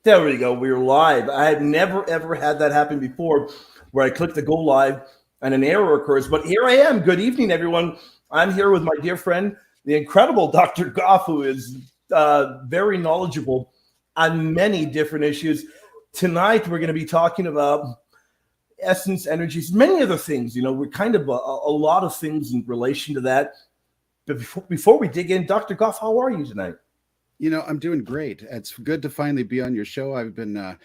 There we go. We're live. I had never ever had that happen before, where I click the go live and an error occurs. But here I am. Good evening, everyone. I'm here with my dear friend, the incredible Dr. Goff, who is very knowledgeable on many different issues. Tonight, we're going to be talking about essence, energies, many other things. You know, we're kind of a lot of things in relation to that. But before we dig in, Dr. Goff, how are you tonight? You know, I'm doing great. It's good to finally be on your show. I've been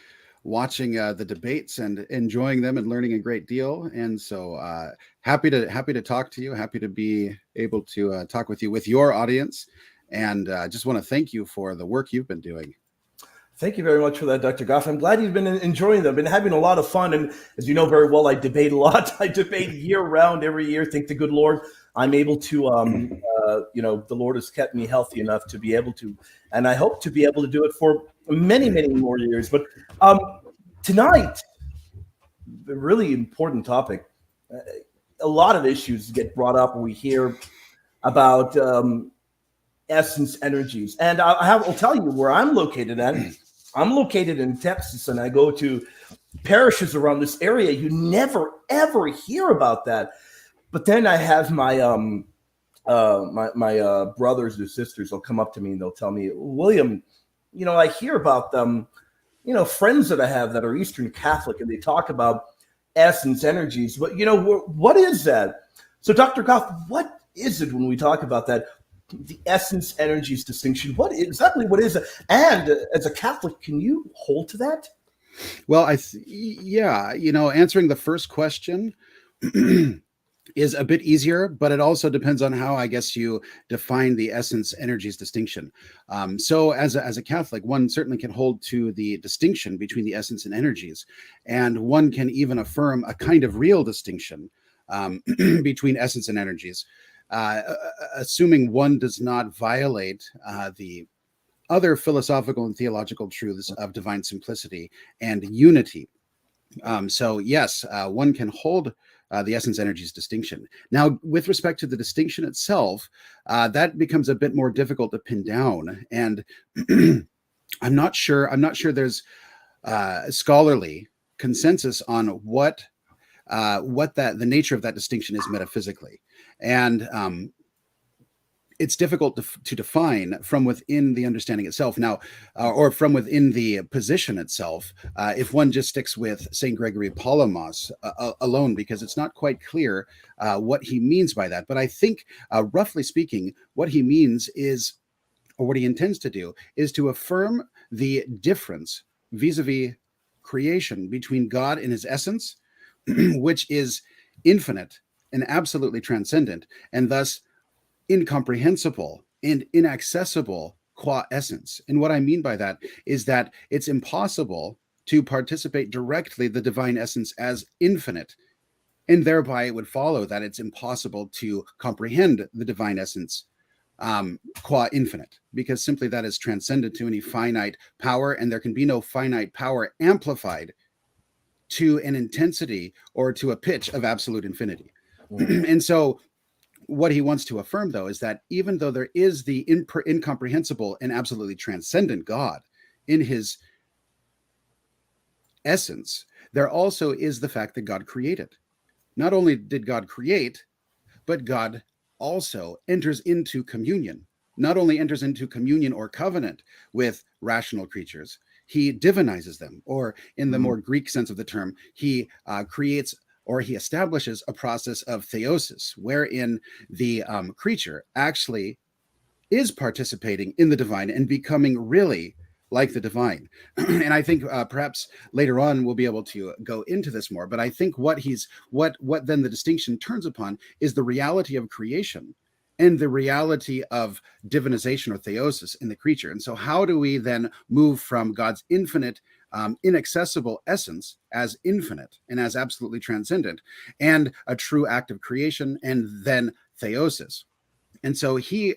watching the debates and enjoying them and learning a great deal. And so happy to talk to you. Happy to be able to talk with you, with your audience. And just want to thank you for the work you've been doing. Thank you very much for that, Dr. Goff. I'm glad you've been enjoying them. Been having a lot of fun. And as you know very well, I debate a lot. I debate year round every year. Thank the good Lord I'm able to, the Lord has kept me healthy enough to be able to, and I hope to be able to do it for many, many more years. But tonight, a really important topic. A lot of issues get brought up when we hear about essence energies. And I'll tell you where I'm located at. I'm located in Texas, and I go to parishes around this area. You never, ever hear about that. But then I have my brothers or sisters. They'll come up to me and they'll tell me, William, you know, I hear about them, friends that I have that are Eastern Catholic, and they talk about essence energies. But, what is that? So, Dr. Goff, what is it when we talk about that? The essence energies distinction. What is it? And as a Catholic, can you hold to that? Well, answering the first question is a bit easier, but it also depends on how, I guess, you define the essence energies distinction. So as a Catholic, one certainly can hold to the distinction between the essence and energies, and one can even affirm a kind of real distinction between essence and energies, assuming one does not violate the other philosophical and theological truths of divine simplicity and unity. So yes, one can hold the essence energies distinction. Now, with respect to the distinction itself, that becomes a bit more difficult to pin down, and I'm not sure there's scholarly consensus on what the nature of that distinction is metaphysically, and it's difficult to define from within the understanding itself now, or from within the position itself, if one just sticks with St. Gregory Palamas alone, because it's not quite clear what he means by that. But I think, roughly speaking, what he means is, or what he intends to do, is to affirm the difference vis-a-vis creation between God in his essence, which is infinite and absolutely transcendent, and thus incomprehensible and inaccessible qua essence. And what I mean by that is that it's impossible to participate directly the divine essence as infinite, and thereby it would follow that it's impossible to comprehend the divine essence qua infinite, because simply that is transcendent to any finite power, and there can be no finite power amplified to an intensity or to a pitch of absolute infinity. And so what he wants to affirm, though, is that even though there is the incomprehensible and absolutely transcendent God in his essence, there also is the fact that God created. Not only did God create, but God also enters into communion. Not only enters into communion or covenant with rational creatures, he divinizes them, or in the more Greek sense of the term, he creates, or he establishes a process of theosis, wherein the creature actually is participating in the divine and becoming really like the divine. And I think perhaps later on we'll be able to go into this more, but I think what then the distinction turns upon is the reality of creation and the reality of divinization or theosis in the creature. And so how do we then move from God's infinite, inaccessible essence as infinite and as absolutely transcendent, and a true act of creation, and then theosis? And so he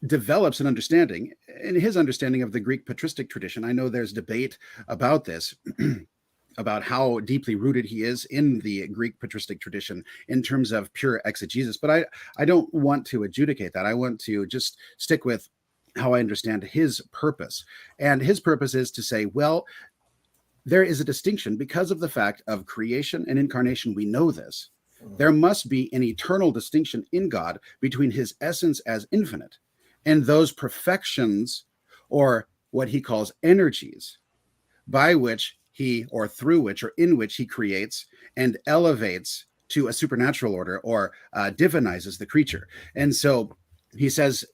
develops an understanding, in his understanding of the Greek patristic tradition. I know there's debate about this, about how deeply rooted he is in the Greek patristic tradition in terms of pure exegesis, but I don't want to adjudicate that. I want to just stick with how I understand his purpose. And his purpose is to say, well, there is a distinction because of the fact of creation and incarnation. We know this. There must be an eternal distinction in God between his essence as infinite and those perfections, or what he calls energies, by which he, or through which, or in which he creates and elevates to a supernatural order, or divinizes the creature. And so he says,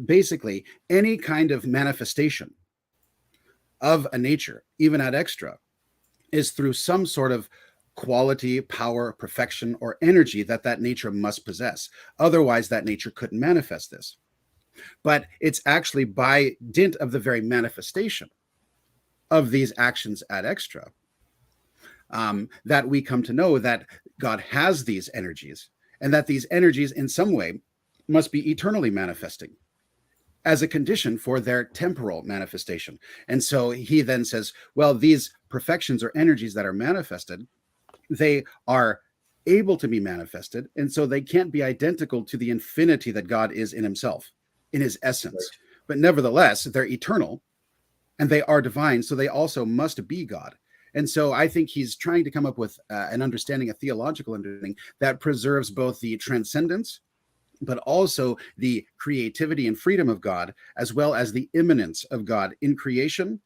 basically any kind of manifestation of a nature, even ad extra, is through some sort of quality, power, perfection, or energy that nature must possess. Otherwise, that nature couldn't manifest this. But it's actually by dint of the very manifestation of these actions ad extra that we come to know that God has these energies, and that these energies in some way must be eternally manifesting as a condition for their temporal manifestation. And so he then says, well, these perfections or energies that are manifested, they are able to be manifested, and so they can't be identical to the infinity that God is in himself, in his essence. Right. But nevertheless, they're eternal and they are divine, so they also must be God. And so I think he's trying to come up with an understanding, a theological understanding that preserves both the transcendence, but also the creativity and freedom of God, as well as the immanence of God in creation,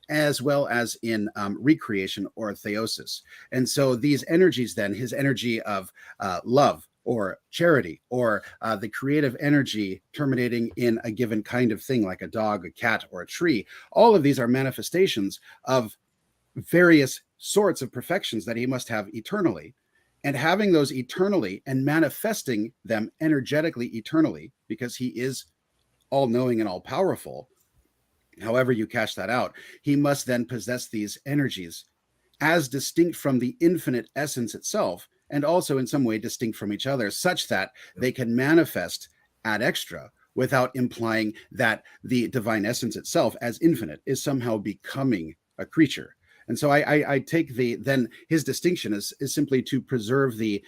as well as in recreation or theosis. And so these energies then, his energy of love or charity, or the creative energy terminating in a given kind of thing, like a dog, a cat, or a tree, all of these are manifestations of various sorts of perfections that he must have eternally. And having those eternally and manifesting them energetically eternally, because he is all-knowing and all-powerful, however you cash that out, he must then possess these energies as distinct from the infinite essence itself, and also in some way distinct from each other, such that they can manifest ad extra without implying that the divine essence itself as infinite is somehow becoming a creature. And so I take then his distinction is simply to preserve the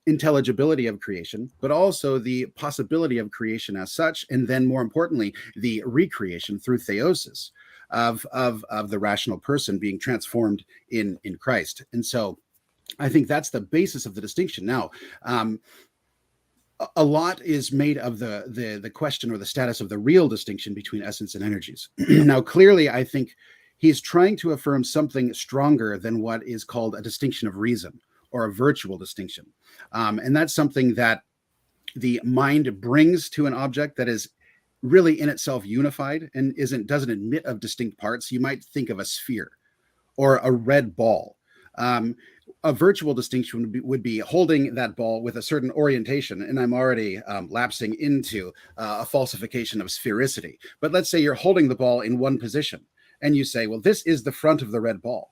intelligibility of creation, but also the possibility of creation as such, and then more importantly, the recreation through theosis of the rational person being transformed in Christ. And so I think that's the basis of the distinction. Now, a lot is made of the question or the status of the real distinction between essence and energies. Now, clearly, I think he's trying to affirm something stronger than what is called a distinction of reason, or a virtual distinction. And that's something that the mind brings to an object that is really in itself unified and doesn't admit of distinct parts. You might think of a sphere or a red ball. A virtual distinction would be holding that ball with a certain orientation, and I'm already lapsing into a falsification of sphericity. But let's say you're holding the ball in one position, and you say, well, this is the front of the red ball,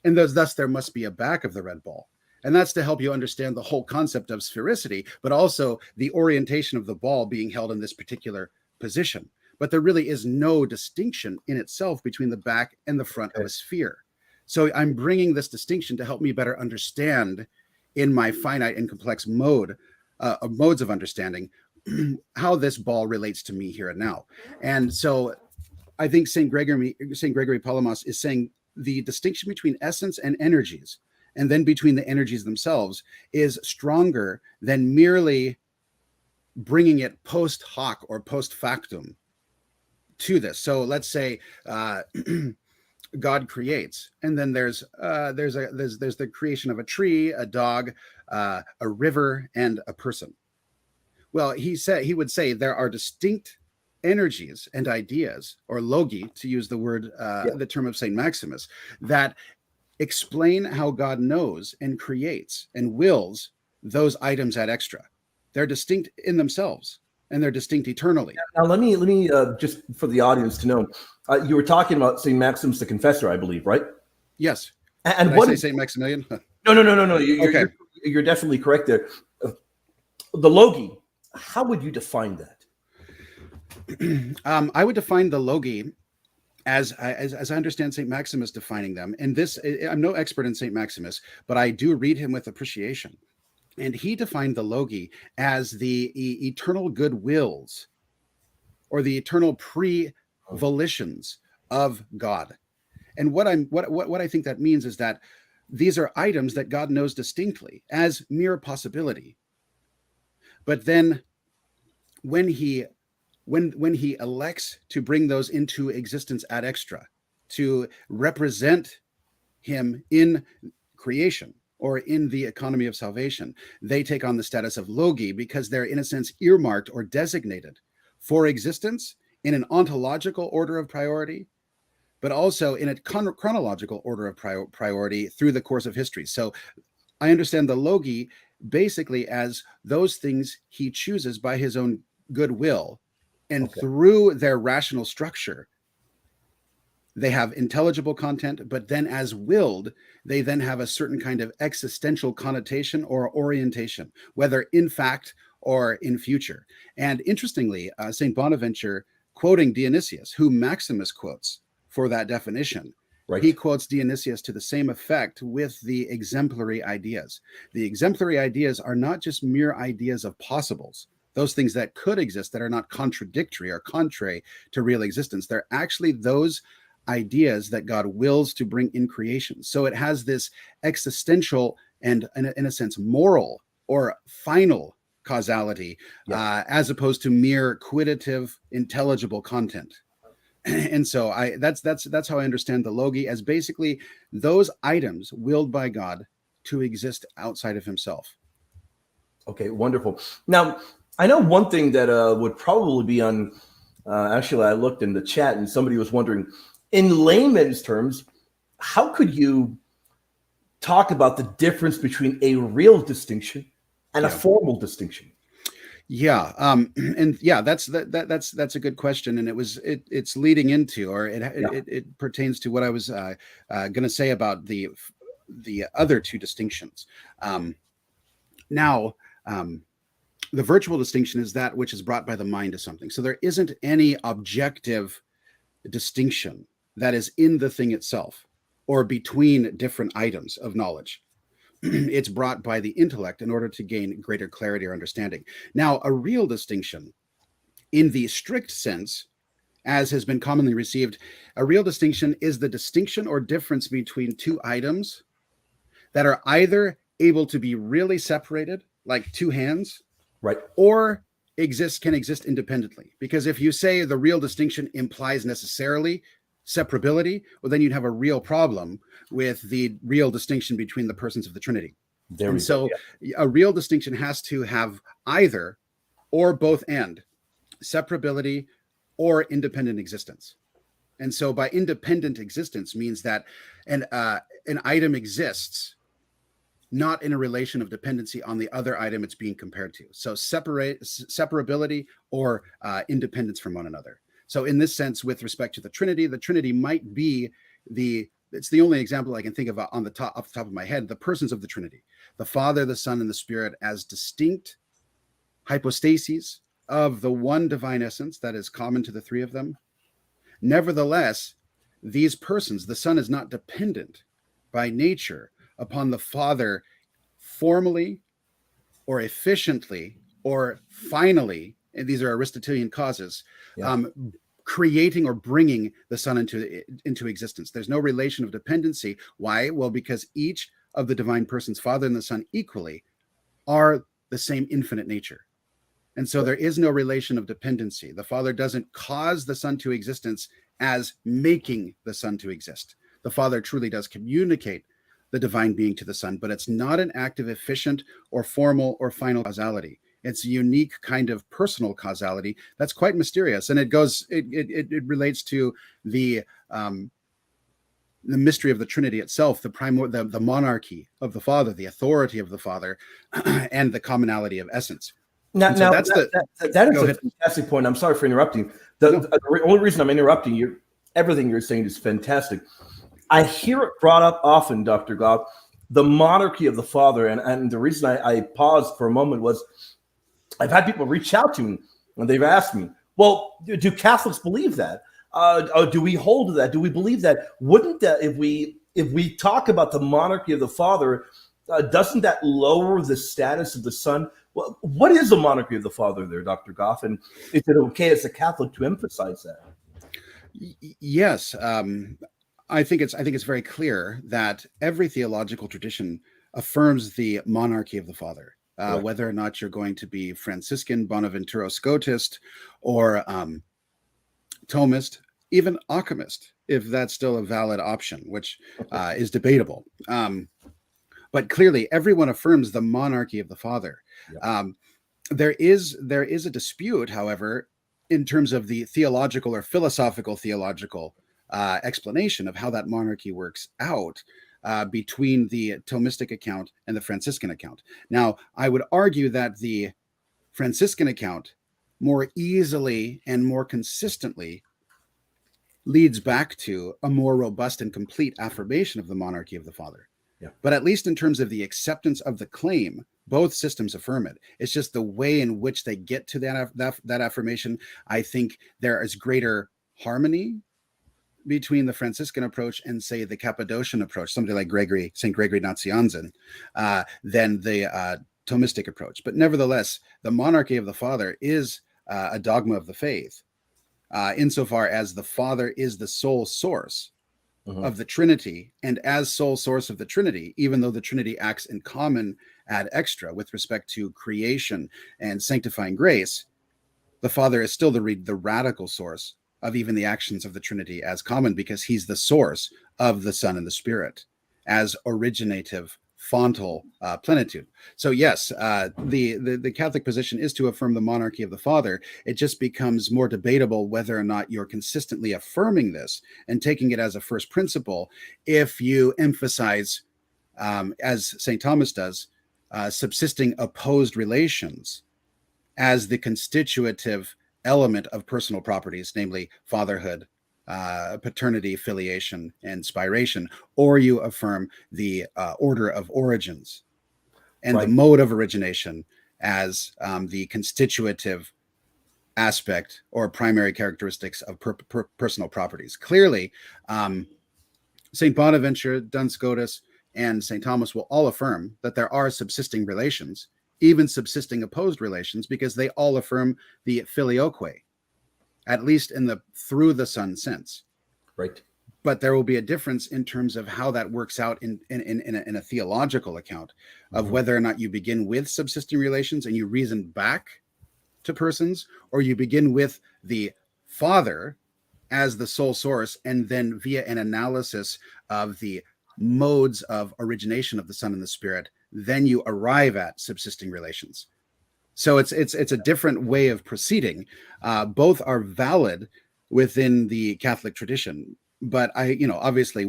and thus there must be a back of the red ball. And that's to help you understand the whole concept of sphericity, but also the orientation of the ball being held in this particular position. But there really is no distinction in itself between the back and the front of a sphere. So I'm bringing this distinction to help me better understand, in my finite and complex modes of understanding, how this ball relates to me here and now. And so I think St. Gregory Palamas is saying the distinction between essence and energies, and then between the energies themselves, is stronger than merely bringing it post hoc or post factum to this. So let's say God creates, and then there's the creation of a tree, a dog, a river, and a person. Well, he would say there are distinct energies and ideas, or logi, to use the term of Saint Maximus, that explain how God knows and creates and wills those items ad extra. They're distinct in themselves, and they're distinct eternally. Now, let me just for the audience to know, you were talking about Saint Maximus the Confessor, I believe, right? Yes. And Did what I say Saint Maximilian? No. Okay. You're definitely correct there. The logi. How would you define that? I would define the logi as I understand St. Maximus defining them. And this, I'm no expert in St. Maximus, but I do read him with appreciation. And he defined the logi as the eternal good wills or the eternal pre-volitions of God. And what I think that means is that these are items that God knows distinctly as mere possibility. But then when he elects to bring those into existence ad extra, to represent him in creation or in the economy of salvation, they take on the status of logi because they're in a sense earmarked or designated for existence in an ontological order of priority, but also in a chronological order of priority through the course of history. So I understand the logi basically as those things he chooses by his own goodwill, and through their rational structure, they have intelligible content, but then as willed, they then have a certain kind of existential connotation or orientation, whether in fact or in future. And interestingly, St. Bonaventure, quoting Dionysius, who Maximus quotes for that definition, he quotes Dionysius to the same effect with the exemplary ideas. The exemplary ideas are not just mere ideas of possibles, those things that could exist that are not contradictory or contrary to real existence. They're actually those ideas that God wills to bring in creation. So it has this existential and, in a sense, moral or final causality, as opposed to mere quitative, intelligible content. And so that's how I understand the logi, as basically those items willed by God to exist outside of himself. Okay, wonderful. Now, I know one thing that would probably be on, actually, I looked in the chat and somebody was wondering, in layman's terms, how could you talk about the difference between a real distinction and a formal distinction? Yeah, and yeah, that's a good question, and it's leading into, or it pertains to what I was going to say about the other two distinctions. Now, the virtual distinction is that which is brought by the mind to something. So there isn't any objective distinction that is in the thing itself or between different items of knowledge. It's brought by the intellect in order to gain greater clarity or understanding. Now, a real distinction, in the strict sense, as has been commonly received, a real distinction is the distinction or difference between two items that are either able to be really separated, like two hands, or can exist independently. Because if you say the real distinction implies necessarily separability, well, then you'd have a real problem with the real distinction between the persons of the Trinity. A real distinction has to have either or both and separability or independent existence. And so by independent existence means that an item exists not in a relation of dependency on the other item it's being compared to. So separability or independence from one another. So in this sense, with respect to the Trinity might be it's the only example I can think of off the top of my head, the persons of the Trinity, the Father, the Son, and the Spirit as distinct hypostases of the one divine essence that is common to the three of them. Nevertheless, these persons, the Son is not dependent by nature upon the Father formally or efficiently or finally, and these are Aristotelian causes, creating or bringing the Son into existence. There's no relation of dependency. Why? Well, because each of the divine persons, Father and the Son equally, are the same infinite nature. And so there is no relation of dependency. The Father doesn't cause the Son to existence as making the Son to exist. The Father truly does communicate the divine being to the Son, but it's not an act of efficient or formal or final causality. It's a unique kind of personal causality that's quite mysterious, and it relates to the mystery of the Trinity itself, the monarchy of the Father, the authority of the Father, and the commonality of essence. That is a fantastic point. I'm sorry for interrupting. The only reason I'm interrupting you, everything you're saying is fantastic. I hear it brought up often, Dr. Goff, the monarchy of the Father, and the reason I paused for a moment was I've had people reach out to me and they've asked me, well, do Catholics believe that? Do we hold to that? Do we believe that? Wouldn't that, if we talk about the monarchy of the Father, doesn't that lower the status of the Son? Well, what is the monarchy of the Father there, Dr. Goff? And is it okay as a Catholic to emphasize that? Yes, I think it's very clear that every theological tradition affirms the monarchy of the Father. Correct. Whether or not you're going to be Franciscan, Bonaventuro Scotist, or Thomist, even Occamist, if that's still a valid option, which is debatable. But clearly, everyone affirms the monarchy of the Father. Yeah. There is a dispute, however, in terms of the theological or philosophical theological explanation of how that monarchy works out between the Thomistic account and the Franciscan account. Now, I would argue that the Franciscan account more easily and more consistently leads back to a more robust and complete affirmation of the monarchy of the Father. Yeah. But at least in terms of the acceptance of the claim, both systems affirm it. It's just the way in which they get to that affirmation. I think there is greater harmony between the Franciscan approach and, say, the Cappadocian approach, somebody like St. Gregory Nazianzen, than the Thomistic approach. But nevertheless, the monarchy of the Father is a dogma of the faith, insofar as the Father is the sole source of the Trinity, and as sole source of the Trinity, even though the Trinity acts in common ad extra with respect to creation and sanctifying grace, the Father is still the radical source of even the actions of the Trinity as common, because he's the source of the Son and the Spirit as originative fontal plenitude. So yes, the Catholic position is to affirm the monarchy of the Father. It just becomes more debatable whether or not you're consistently affirming this and taking it as a first principle if you emphasize, as St. Thomas does, subsisting opposed relations as the constitutive element of personal properties, namely fatherhood, paternity, filiation, and spiration, or you affirm the order of origins and the mode of origination as the constitutive aspect or primary characteristics of personal properties. Clearly, St. Bonaventure, Duns Scotus, and St. Thomas will all affirm that there are subsisting relations, even subsisting opposed relations, because they all affirm the filioque, at least in the through the Son sense. Right. But there will be a difference in terms of how that works out in a theological account of whether or not you begin with subsisting relations and you reason back to persons, or you begin with the Father as the sole source, and then via an analysis of the modes of origination of the Son and the Spirit, then you arrive at subsisting relations. So it's a different way of proceeding. Both are valid within the Catholic tradition, but obviously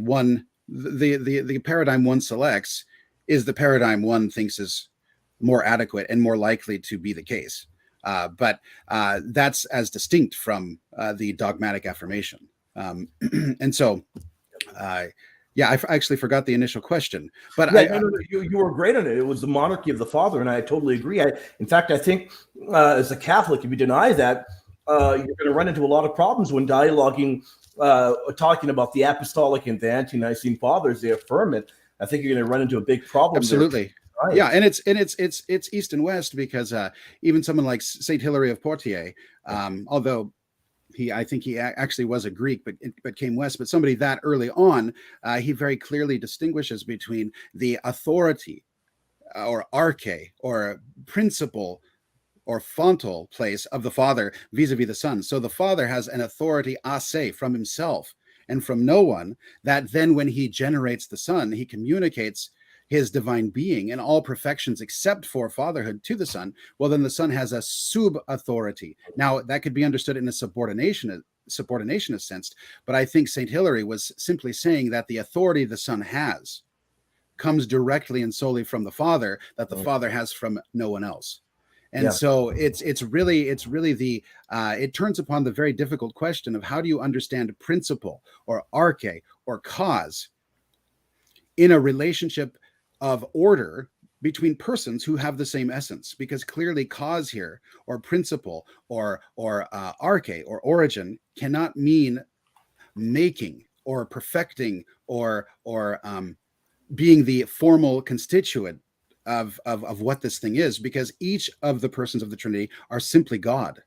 the paradigm one selects is the paradigm one thinks is more adequate and more likely to be the case. But that's as distinct from the dogmatic affirmation. And so, yeah, I actually forgot the initial question, but no, you were great on it. It was the monarchy of the Father, and I totally agree. In fact, I think as a Catholic, if you deny that, you're going to run into a lot of problems when dialoguing, talking about the apostolic and the ante-Nicene fathers. They affirm it. I think you're going to run into a big problem. Absolutely. Right. Yeah, and it's East and West, because even someone like Saint Hilary of Poitiers, although I think he actually was a Greek, but came West. But somebody that early on, he very clearly distinguishes between the authority, or arche, or principle, or fontal place of the Father vis-a-vis the Son. So the Father has an authority a se, from himself and from no one, that then when he generates the Son, he communicates his divine being in all perfections except for fatherhood to the Son. Well, then the Son has a sub-authority. Now, that could be understood in a subordinationist sense, but I think St. Hilary was simply saying that the authority the Son has comes directly and solely from the Father, that the Father has from no one else. And so it's really the it turns upon the very difficult question of how do you understand principle, or arche, or cause in a relationship of order between persons who have the same essence, because clearly cause here, or principle, or arche, or origin, cannot mean making or perfecting or being the formal constituent of what this thing is, because each of the persons of the Trinity are simply God.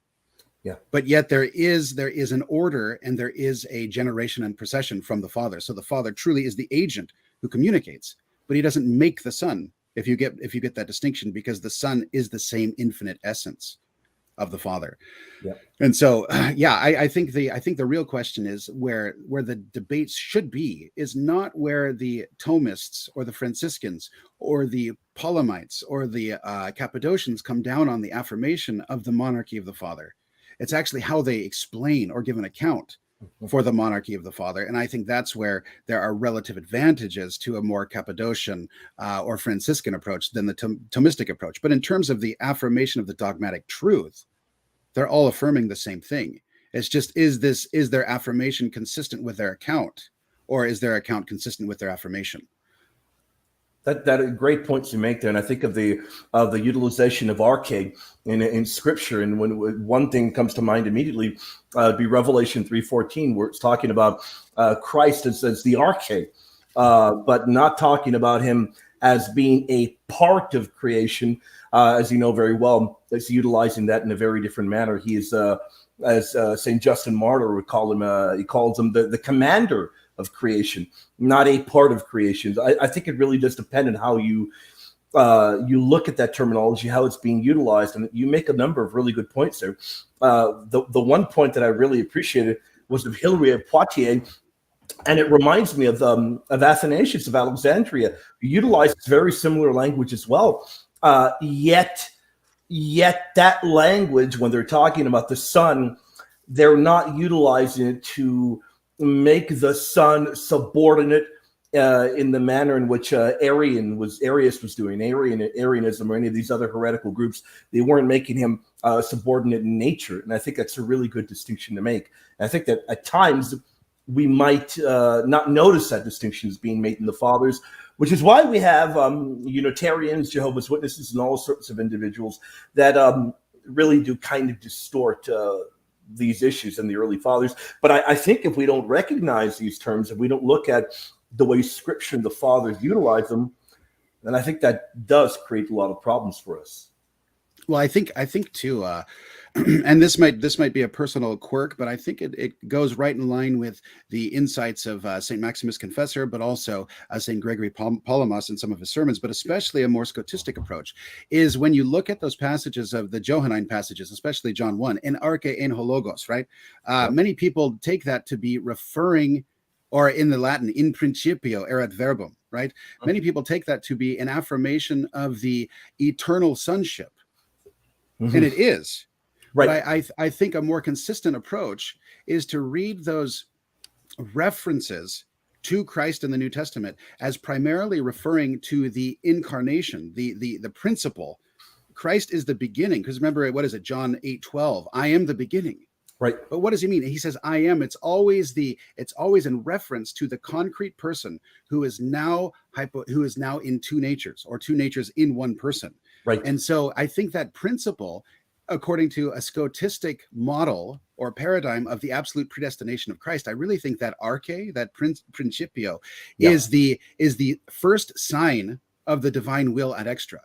Yeah. But yet there is an order, and there is a generation and procession from the Father. So the Father truly is the agent who communicates, but he doesn't make the Son, if you get that distinction, because the Son is the same infinite essence of the Father. Yeah. And so, I think the real question is where the debates should be is not where the Thomists or the Franciscans or the Paulamites or the Cappadocians come down on the affirmation of the monarchy of the Father. It's actually how they explain or give an account for the monarchy of the Father. And I think that's where there are relative advantages to a more Cappadocian or Franciscan approach than the Thomistic approach. But in terms of the affirmation of the dogmatic truth, they're all affirming the same thing. It's just, is their affirmation consistent with their account, or is their account consistent with their affirmation? That are great points you make there, and I think of the utilization of arche in Scripture, and when one thing comes to mind immediately, it'd be Revelation 3:14, where it's talking about Christ as the arche, but not talking about him as being a part of creation, as you know very well. It's utilizing that in a very different manner. He is, as Saint Justin Martyr would call him, he calls him the commander of creation, not a part of creation. I think it really does depend on how you look at that terminology, how it's being utilized, and you make a number of really good points there. The one point that I really appreciated was of Hilary of Poitiers, and it reminds me of Athanasius of Alexandria, who utilizes very similar language as well. Yet that language, when they're talking about the Son, they're not utilizing it to make the Son subordinate in the manner in which Arius was doing, Arianism, or any of these other heretical groups. They weren't making him subordinate in nature, and I think that's a really good distinction to make. And I think that at times we might not notice that distinction is being made in the Fathers, which is why we have Unitarians, Jehovah's Witnesses, and all sorts of individuals that really do kind of distort these issues in the early Fathers. But I think if we don't recognize these terms, if we don't look at the way Scripture and the Fathers utilize them, then I think that does create a lot of problems for us. Well, I think too, and this might be a personal quirk, but I think it goes right in line with the insights of St. Maximus Confessor, but also St. Gregory Palamas in some of his sermons, but especially a more Scotistic approach, is when you look at those passages of the Johannine passages, especially John 1, en arche en ho logos, right? Many people take that to be referring, or in the Latin, in principio erat verbum, right? Many people take that to be an affirmation of the eternal sonship. Mm-hmm. And it is. Right. But I think a more consistent approach is to read those references to Christ in the New Testament as primarily referring to the incarnation, the principle. Christ is the beginning. Because remember, what is it? John 8:12. I am the beginning. Right. But what does he mean? He says, I am. It's always in reference to the concrete person who is now in two natures, or two natures in one person. Right. And so I think that principle, according to a Scotistic model or paradigm of the absolute predestination of Christ, I really think that arche, that principio, is the first sign of the divine will ad extra.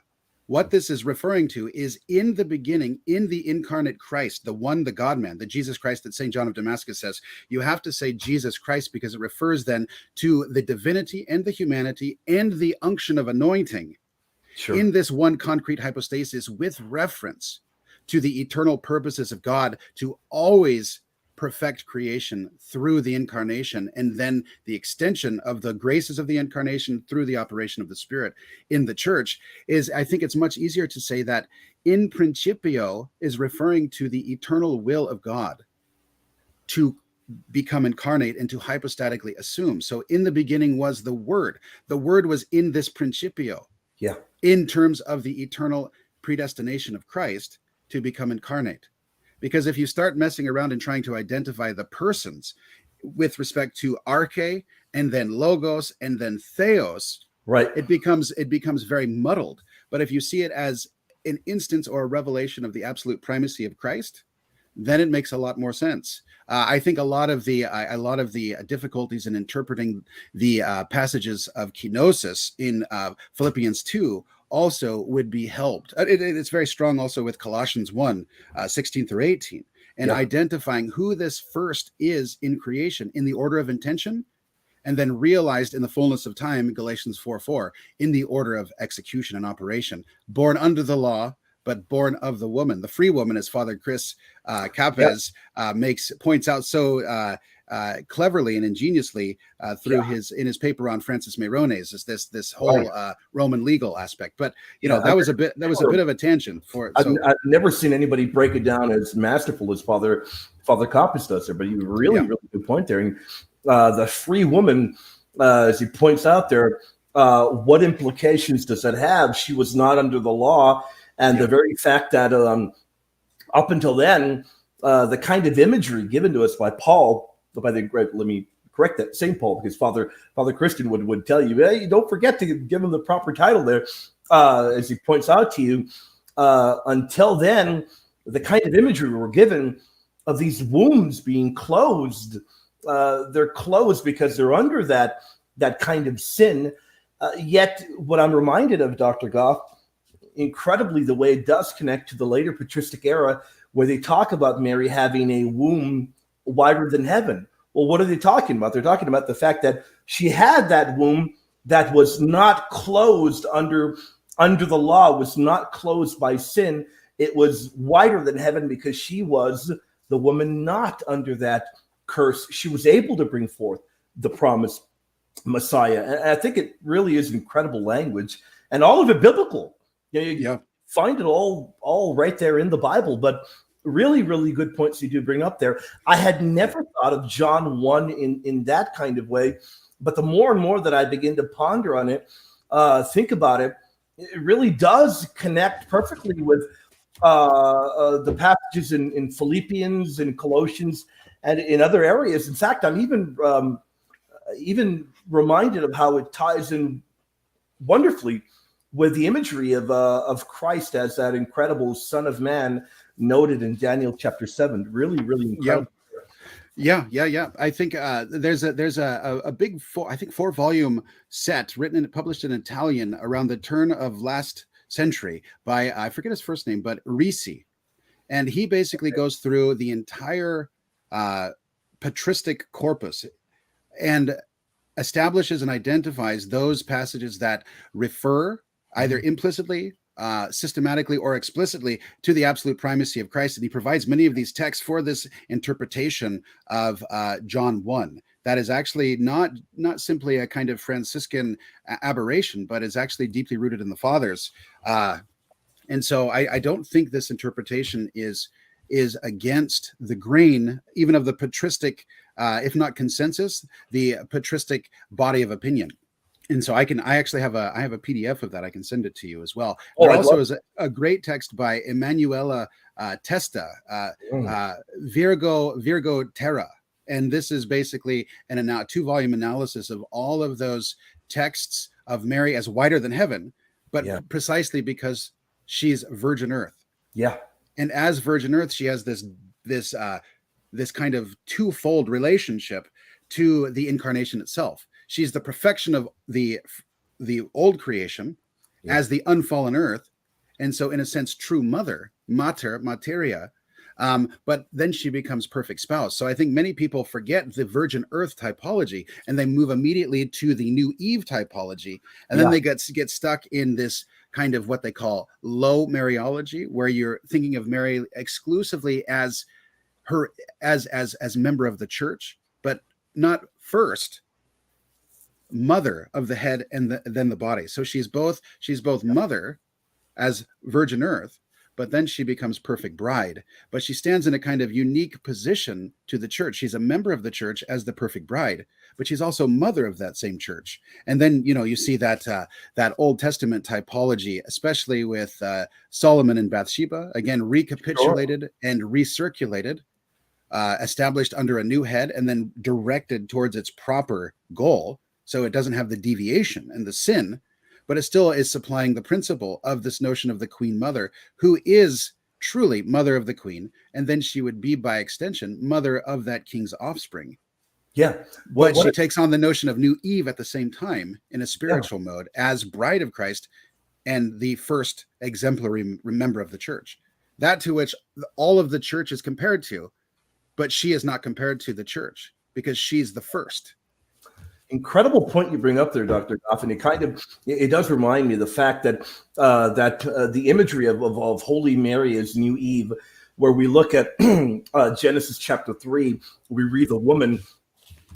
What this is referring to is in the beginning, in the incarnate Christ, the one, the God-man, the Jesus Christ that St. John of Damascus says. You have to say Jesus Christ because it refers then to the divinity and the humanity and the unction of anointing. Sure. In this one concrete hypostasis, with reference to the eternal purposes of God to always perfect creation through the incarnation, and then the extension of the graces of the incarnation through the operation of the Spirit in the church, is, I think it's much easier to say that in principio is referring to the eternal will of God to become incarnate and to hypostatically assume. So in the beginning was the Word. The Word was in this principio. Yeah. In terms of the eternal predestination of Christ to become incarnate. Because if you start messing around and trying to identify the persons with respect to arche and then logos and then theos, right, it becomes very muddled. But if you see it as an instance or a revelation of the absolute primacy of Christ, then it makes a lot more sense. I think a lot of the difficulties in interpreting the passages of kenosis in Philippians 2 also would be helped. It's very strong also with Colossians 1, 16 through 18, and identifying who this first is in creation in the order of intention, and then realized in the fullness of time, Galatians 4:4, in the order of execution and operation, born under the law, but born of the woman, the free woman, as Father Chris Capes points out so cleverly and ingeniously through in his paper on Francis Meyrones, is this whole Roman legal aspect. But that was a bit of a tangent for it. So I've never seen anybody break it down as masterful as Father Capes does there. But you really good point there. And the free woman, as he points out there, what implications does that have? She was not under the law, and the very fact that up until then, the kind of imagery given to us by Paul. Let me correct that, St. Paul, because Father Christian would tell you, hey, don't forget to give him the proper title there, as he points out to you. Until then, the kind of imagery we were given of these wombs being closed, they're closed because they're under that kind of sin. Yet, what I'm reminded of, Dr. Goff, incredibly, the way it does connect to the later patristic era, where they talk about Mary having a womb wider than heaven. Well, what are they talking about? They're talking about the fact that she had that womb that was not closed under the law, was not closed by sin. It was wider than heaven because she was the woman not under that curse. She was able to bring forth the promised Messiah. And I think it really is incredible language, and all of it biblical. You find it all right there in the Bible. But really, really good points you do bring up there. I had never thought of John 1 in that kind of way, but the more and more that I begin to ponder on it, think about it, it really does connect perfectly with the passages in Philippians and Colossians and in other areas. In fact, I'm even reminded of how it ties in wonderfully with the imagery of Christ as that incredible Son of Man noted in Daniel chapter 7. Really, really incredible. Yeah. I think there's a big 4-volume set published in Italian around the turn of last century by, I forget his first name, but Risi, and he basically goes through the entire patristic corpus and establishes and identifies those passages that refer either implicitly, systematically, or explicitly to the absolute primacy of Christ. And he provides many of these texts for this interpretation of John 1. That is actually not simply a kind of Franciscan aberration, but is actually deeply rooted in the Fathers. And so I don't think this interpretation is against the grain, even of the patristic, if not consensus, the patristic body of opinion. And so I actually have a PDF of that. I can send it to you as well. There also is a great text by Emanuela Testa, Virgo Terra. And this is basically a 2-volume analysis of all of those texts of Mary as wider than heaven, but precisely because she's Virgin Earth. Yeah. And as Virgin Earth, she has this kind of twofold relationship to the incarnation itself. She's the perfection of the old creation as the unfallen earth. And so in a sense, true mother, mater, materia. But then she becomes perfect spouse. So I think many people forget the virgin earth typology and they move immediately to the new Eve typology. And then they get stuck in this kind of what they call low Mariology, where you're thinking of Mary exclusively as her, as member of the church, but not first mother of the head and then the body. So she's both mother as virgin earth, but then she becomes perfect bride. But she stands in a kind of unique position to the church. She's a member of the church as the perfect bride, but she's also mother of that same church. And then, you see that Old Testament typology, especially with Solomon and Bathsheba, again, recapitulated and recirculated, established under a new head and then directed towards its proper goal. So it doesn't have the deviation and the sin, but it still is supplying the principle of this notion of the Queen Mother, who is truly mother of the Queen. And then she would be, by extension, mother of that king's offspring. Yeah. But she takes on the notion of new Eve at the same time in a spiritual mode as bride of Christ and the first exemplary member of the church, that to which all of the church is compared to, but she is not compared to the church because she's the first. Incredible point you bring up there, Dr. Goff, and it does remind me of the fact that the imagery of Holy Mary as New Eve, where we look at Genesis chapter 3, we read the woman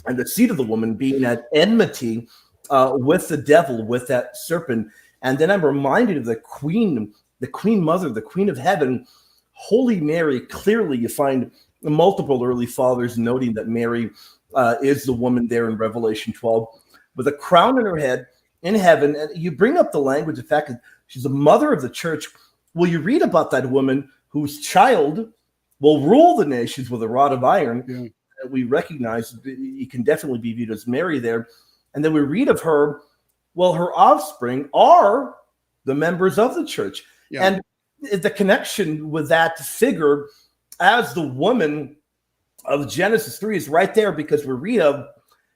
and the seed of the woman being at enmity with the devil, with that serpent. And then I'm reminded of the queen mother, the queen of heaven, Holy Mary. Clearly, you find multiple early fathers noting that Mary is the woman there in Revelation 12 with a crown on her head in heaven. And you bring up the language, the fact that she's the mother of the church. Well, you read about that woman whose child will rule the nations with a rod of iron. Yeah. We recognize you can definitely be viewed as Mary there. And then we read of her, well, her offspring are the members of the church. Yeah. And the connection with that figure as the woman of Genesis 3 is right there, because we read of,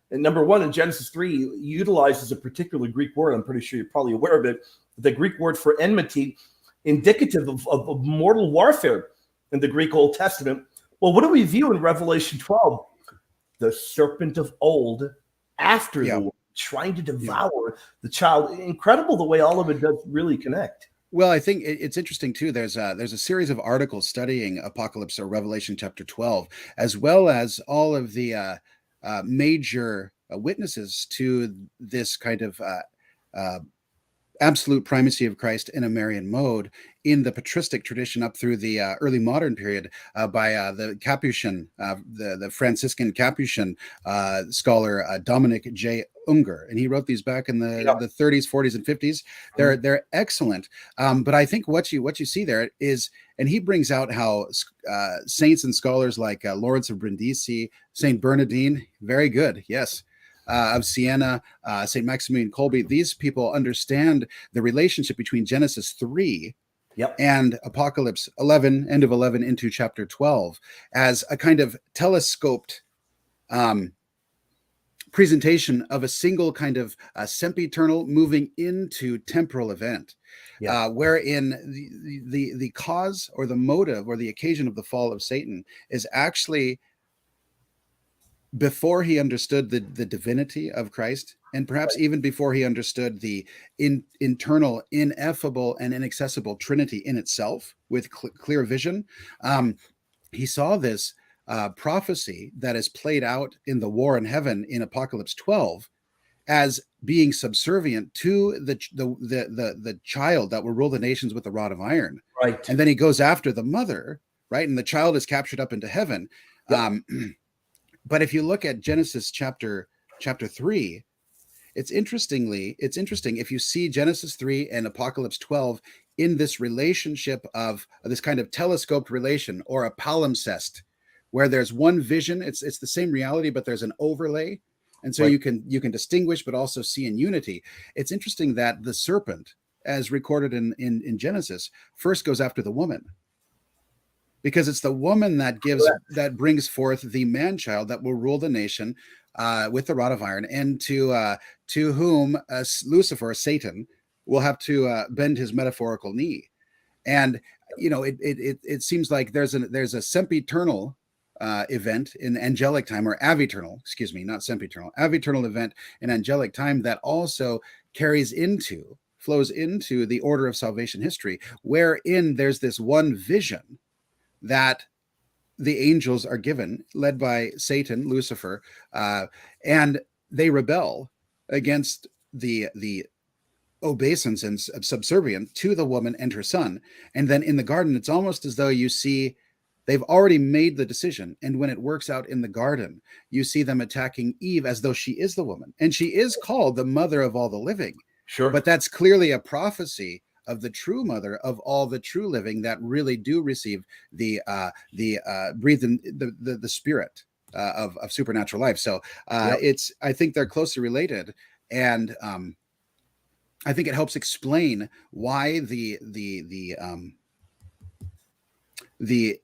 number one, in Genesis 3 utilizes a particular Greek word. I'm pretty sure you're probably aware of it. The Greek word for enmity, indicative of mortal warfare in the Greek Old Testament. Well, what do we view in Revelation 12? The serpent of old after the woman, trying to devour the child. Incredible the way all of it does really connect. Well, I think it's interesting too. There's a series of articles studying Apocalypse or Revelation chapter 12, as well as all of the major witnesses to this kind of absolute primacy of Christ in a Marian mode in the patristic tradition up through the early modern period by the Capuchin, the Franciscan Capuchin scholar Dominic J. Unger, and he wrote these back in the 30s, 40s, and 50s. They're excellent, but I think what you see there is, and he brings out how saints and scholars like Lawrence of Brindisi, Saint Bernardine, very good, yes. Of Siena, St. Maximilian Kolbe, these people understand the relationship between Genesis 3 and Apocalypse 11, end of 11 into chapter 12, as a kind of telescoped presentation of a single kind of sempiternal moving into temporal event, wherein the cause or the motive or the occasion of the fall of Satan is actually before he understood the divinity of Christ, and perhaps even before he understood the internal, ineffable, and inaccessible Trinity in itself with clear vision, he saw this prophecy that is played out in the war in heaven in Apocalypse 12 as being subservient to the child that will rule the nations with the rod of iron. Right. And then he goes after the mother, right? And the child is captured up into heaven. But if you look at Genesis chapter 3, it's interesting if you see Genesis 3 and Apocalypse 12 in this relationship of this kind of telescoped relation, or a palimpsest, where there's one vision. It's the same reality, but there's an overlay, and so you can distinguish, but also see in unity. It's interesting that the serpent, as recorded in Genesis, first goes after the woman, because it's the woman that brings forth the man child that will rule the nation with the rod of iron, and to whom Lucifer, Satan, will have to bend his metaphorical knee. And it seems like there's a sempiternal event in angelic time, or aviternal, excuse me, not sempiternal, aviternal event in angelic time that also flows into the order of salvation history, wherein there's this one vision that the angels are given, led by Satan, Lucifer, and they rebel against the obeisance and subservience to the woman and her son. And then in the garden, it's almost as though you see they've already made the decision. And when it works out in the garden, you see them attacking Eve as though she is the woman. And she is called the mother of all the living. Sure. But that's clearly a prophecy of the true mother of all the true living that really do receive the breathe in the spirit of supernatural life. So I think they're closely related, and I think it helps explain why the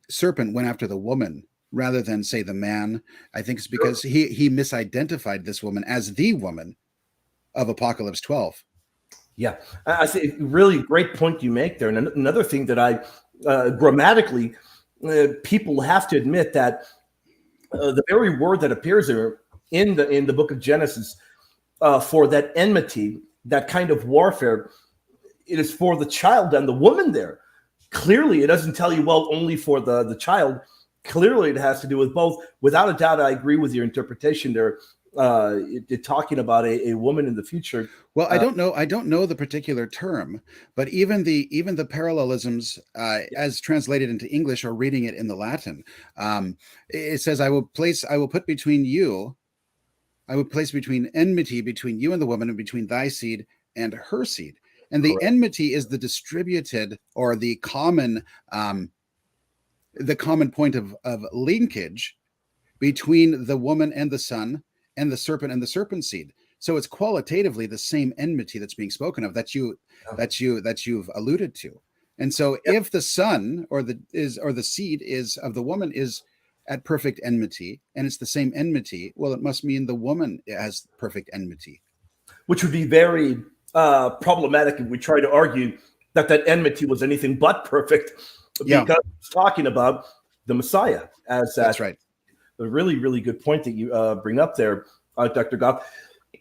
serpent went after the woman rather than, say, the man. I think it's because he misidentified this woman as the woman of Apocalypse 12. Yeah, I see. Really great point you make there. And another thing that I grammatically, people have to admit that the very word that appears there in the book of Genesis for that enmity, that kind of warfare, it is for the child and the woman there. Clearly, it doesn't tell you, well, only for the child. Clearly, it has to do with both. Without a doubt, I agree with your interpretation there. Talking about a woman in the future. Well, I don't know the particular term, but even the parallelisms as translated into English or reading it in the Latin, it says, I will put between you, I would place between enmity between you and the woman, and between thy seed and her seed. And the Correct. enmity is the distributed or the common point of linkage between the woman and the son, and the serpent seed. So it's qualitatively the same enmity that's being spoken of that you've alluded to. And so Yeah. if the son or the seed is of the woman is at perfect enmity, and it's the same enmity, well, it must mean the woman has perfect enmity. Which would be very problematic if we try to argue that that enmity was anything but perfect, Yeah, because it's talking about the Messiah as that's that. right. A really, really good point that you bring up there, Dr. Goff.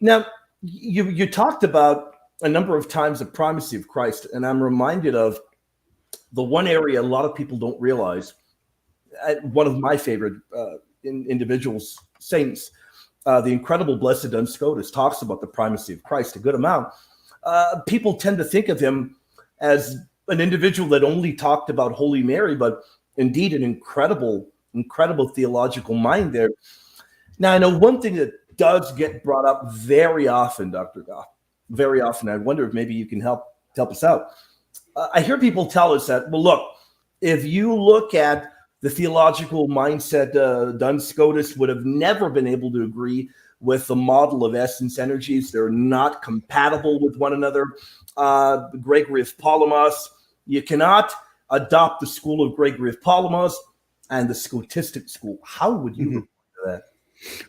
Now, you talked about a number of times the primacy of Christ, and I'm reminded of the one area a lot of people don't realize. One of my favorite individuals, saints, the incredible Blessed Duns Scotus, talks about the primacy of Christ a good amount. People tend to think of him as an individual that only talked about Holy Mary, but indeed an incredible theological mind there. Now, I know one thing that does get brought up very often, Dr. Goff, very often. I wonder if maybe you can help us out. I hear people tell us that, well, look, if you look at the theological mindset, Duns Scotus would have never been able to agree with the model of essence energies. They're not compatible with one another. Gregory of Palamas, you cannot adopt the school of Gregory of Palamas and the Scotistic school. How would you reply to that?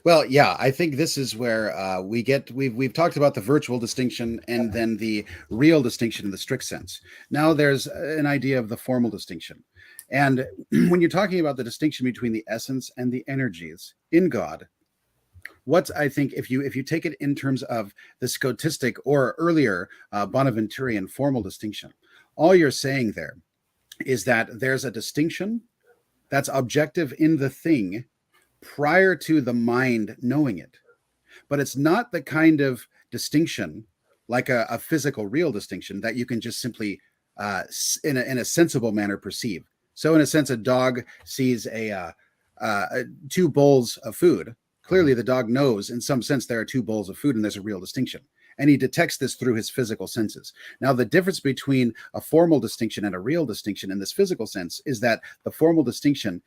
Well, yeah, I think this is where we've talked about the virtual distinction and then the real distinction in the strict sense. Now there's an idea of the formal distinction. And when you're talking about the distinction between the essence and the energies in God, what I think, if you take it in terms of the Scotistic or earlier Bonaventurian formal distinction, all you're saying there is that there's a distinction that's objective in the thing prior to the mind knowing it. But it's not the kind of distinction like a physical real distinction that you can just simply in a sensible manner perceive. So in a sense, a dog sees two bowls of food. Clearly the dog knows in some sense there are two bowls of food, and there's a real distinction. And he detects this through his physical senses. Now, the difference between a formal distinction and a real distinction in this physical sense is that the formal distinction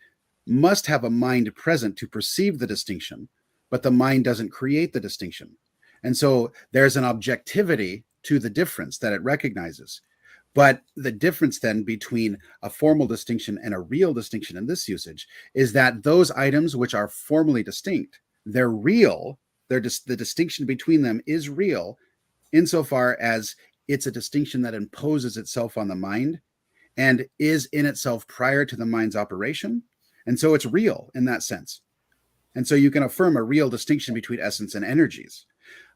must have a mind present to perceive the distinction, but the mind doesn't create the distinction. And so there's an objectivity to the difference that it recognizes. But the difference then between a formal distinction and a real distinction in this usage is that those items which are formally distinct, they're real. The distinction between them is real insofar as it's a distinction that imposes itself on the mind and is in itself prior to the mind's operation. And so it's real in that sense. And so you can affirm a real distinction between essence and energies.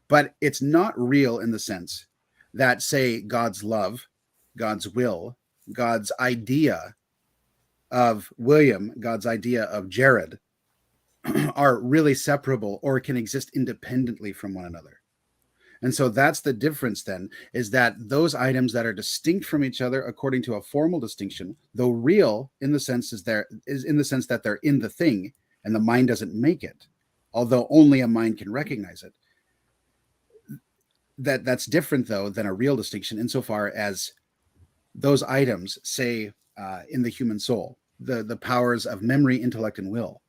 But it's not real in the sense that, say, God's love, God's will, God's idea of William, God's idea of Jared are really separable or can exist independently from one another. And so that's the difference then, is that those items that are distinct from each other according to a formal distinction, though real in the sense in the sense that they're in the thing and the mind doesn't make it, although only a mind can recognize it. That's different though than a real distinction insofar as those items, say in the human soul, the powers of memory, intellect, and will,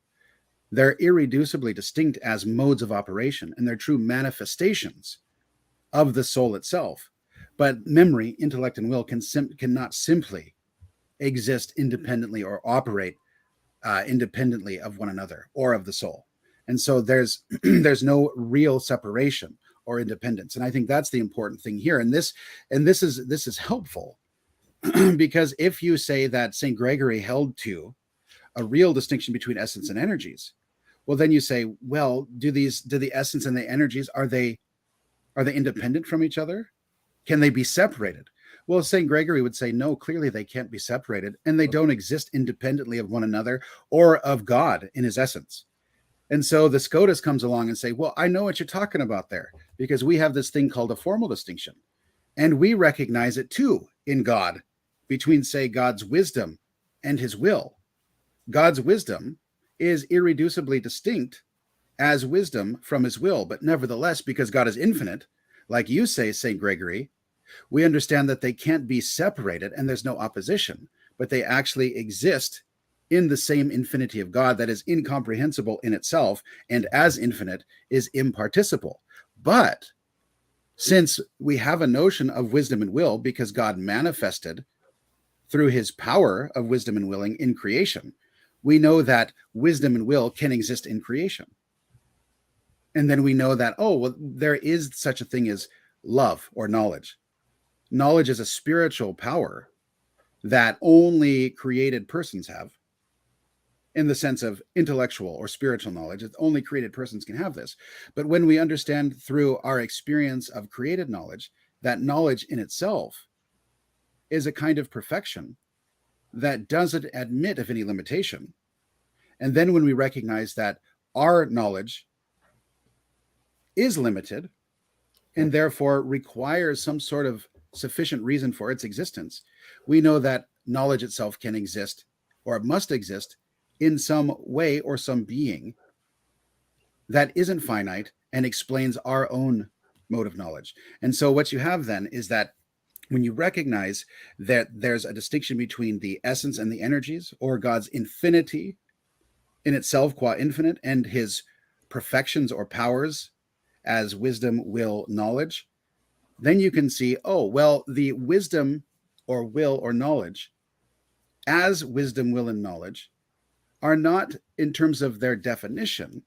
they're irreducibly distinct as modes of operation, and they're true manifestations of the soul itself. But memory, intellect, and will cannot simply exist independently or operate independently of one another or of the soul. And so there's there's no real separation. or independence. And I think that's the important thing here. And this is helpful because if you say that St. Gregory held to a real distinction between essence and energies, well, then you say, well, do the essence and the energies, are they independent from each other? Can they be separated? Well, St. Gregory would say, no, clearly they can't be separated, and they don't exist independently of one another or of God in his essence. And so the Scotus comes along and say, well, I know what you're talking about there, because we have this thing called a formal distinction, and we recognize it too in God, between, say, God's wisdom and his will. God's wisdom is irreducibly distinct as wisdom from his will, but nevertheless, because God is infinite, like you say, St. Gregory, we understand that they can't be separated and there's no opposition, but they actually exist in the same infinity of God that is incomprehensible in itself, and as infinite is imparticiple. But since we have a notion of wisdom and will, because God manifested through his power of wisdom and willing in creation, we know that wisdom and will can exist in creation. And then we know that, oh, well, there is such a thing as love or knowledge. Knowledge is a spiritual power that only created persons have, in the sense of intellectual or spiritual knowledge. It's only created persons can have this. But when we understand through our experience of created knowledge, that knowledge in itself is a kind of perfection that doesn't admit of any limitation. And then when we recognize that our knowledge is limited and therefore requires some sort of sufficient reason for its existence, we know that knowledge itself can exist, or must exist, in some way or some being that isn't finite and explains our own mode of knowledge. And so what you have then is that when you recognize that there's a distinction between the essence and the energies, or God's infinity in itself qua infinite, and his perfections or powers as wisdom, will, knowledge, then you can see, oh, well, the wisdom or will or knowledge as wisdom, will, and knowledge are not, in terms of their definition,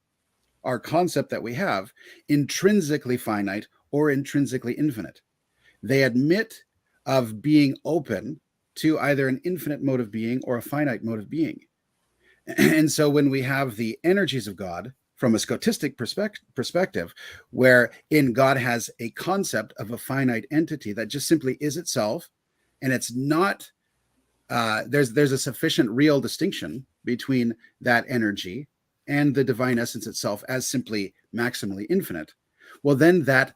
our concept that we have, intrinsically finite or intrinsically infinite. They admit of being open to either an infinite mode of being or a finite mode of being. And so when we have the energies of God from a Scotistic perspective, where in God has a concept of a finite entity that just simply is itself, and it's not, there's a sufficient real distinction between that energy and the divine essence itself as simply maximally infinite, well, then that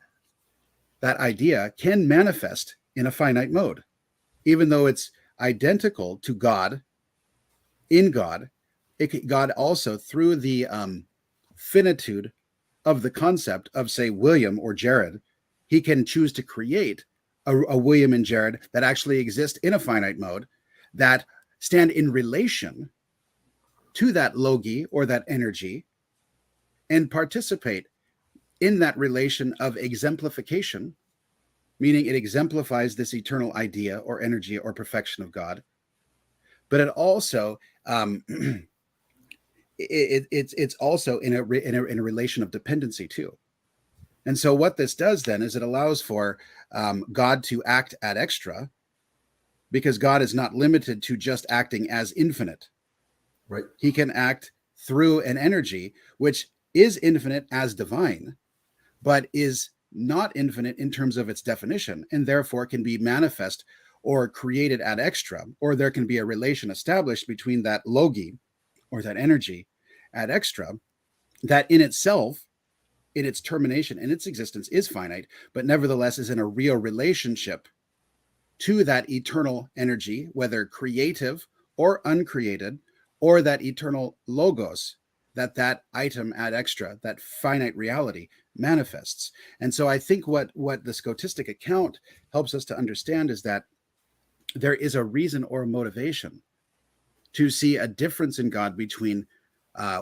idea can manifest in a finite mode, even though it's identical to God. In God, God also, through the finitude of the concept of, say, William or Jared, he can choose to create a William and Jared that actually exist in a finite mode, that stand in relation to that logi or that energy, and participate in that relation of exemplification, meaning it exemplifies this eternal idea or energy or perfection of God. But it also it's also in a relation of dependency too. And so what this does then is it allows for God to act ad extra, because God is not limited to just acting as infinite. Right. He can act through an energy which is infinite as divine, but is not infinite in terms of its definition, and therefore can be manifest or created ad extra, or there can be a relation established between that logi or that energy ad extra, that in itself, in its termination, in its existence, is finite, but nevertheless is in a real relationship to that eternal energy, whether creative or uncreated, or that eternal logos, that item ad extra, that finite reality manifests. And so I think what the Scotistic account helps us to understand is that there is a reason or a motivation to see a difference in God between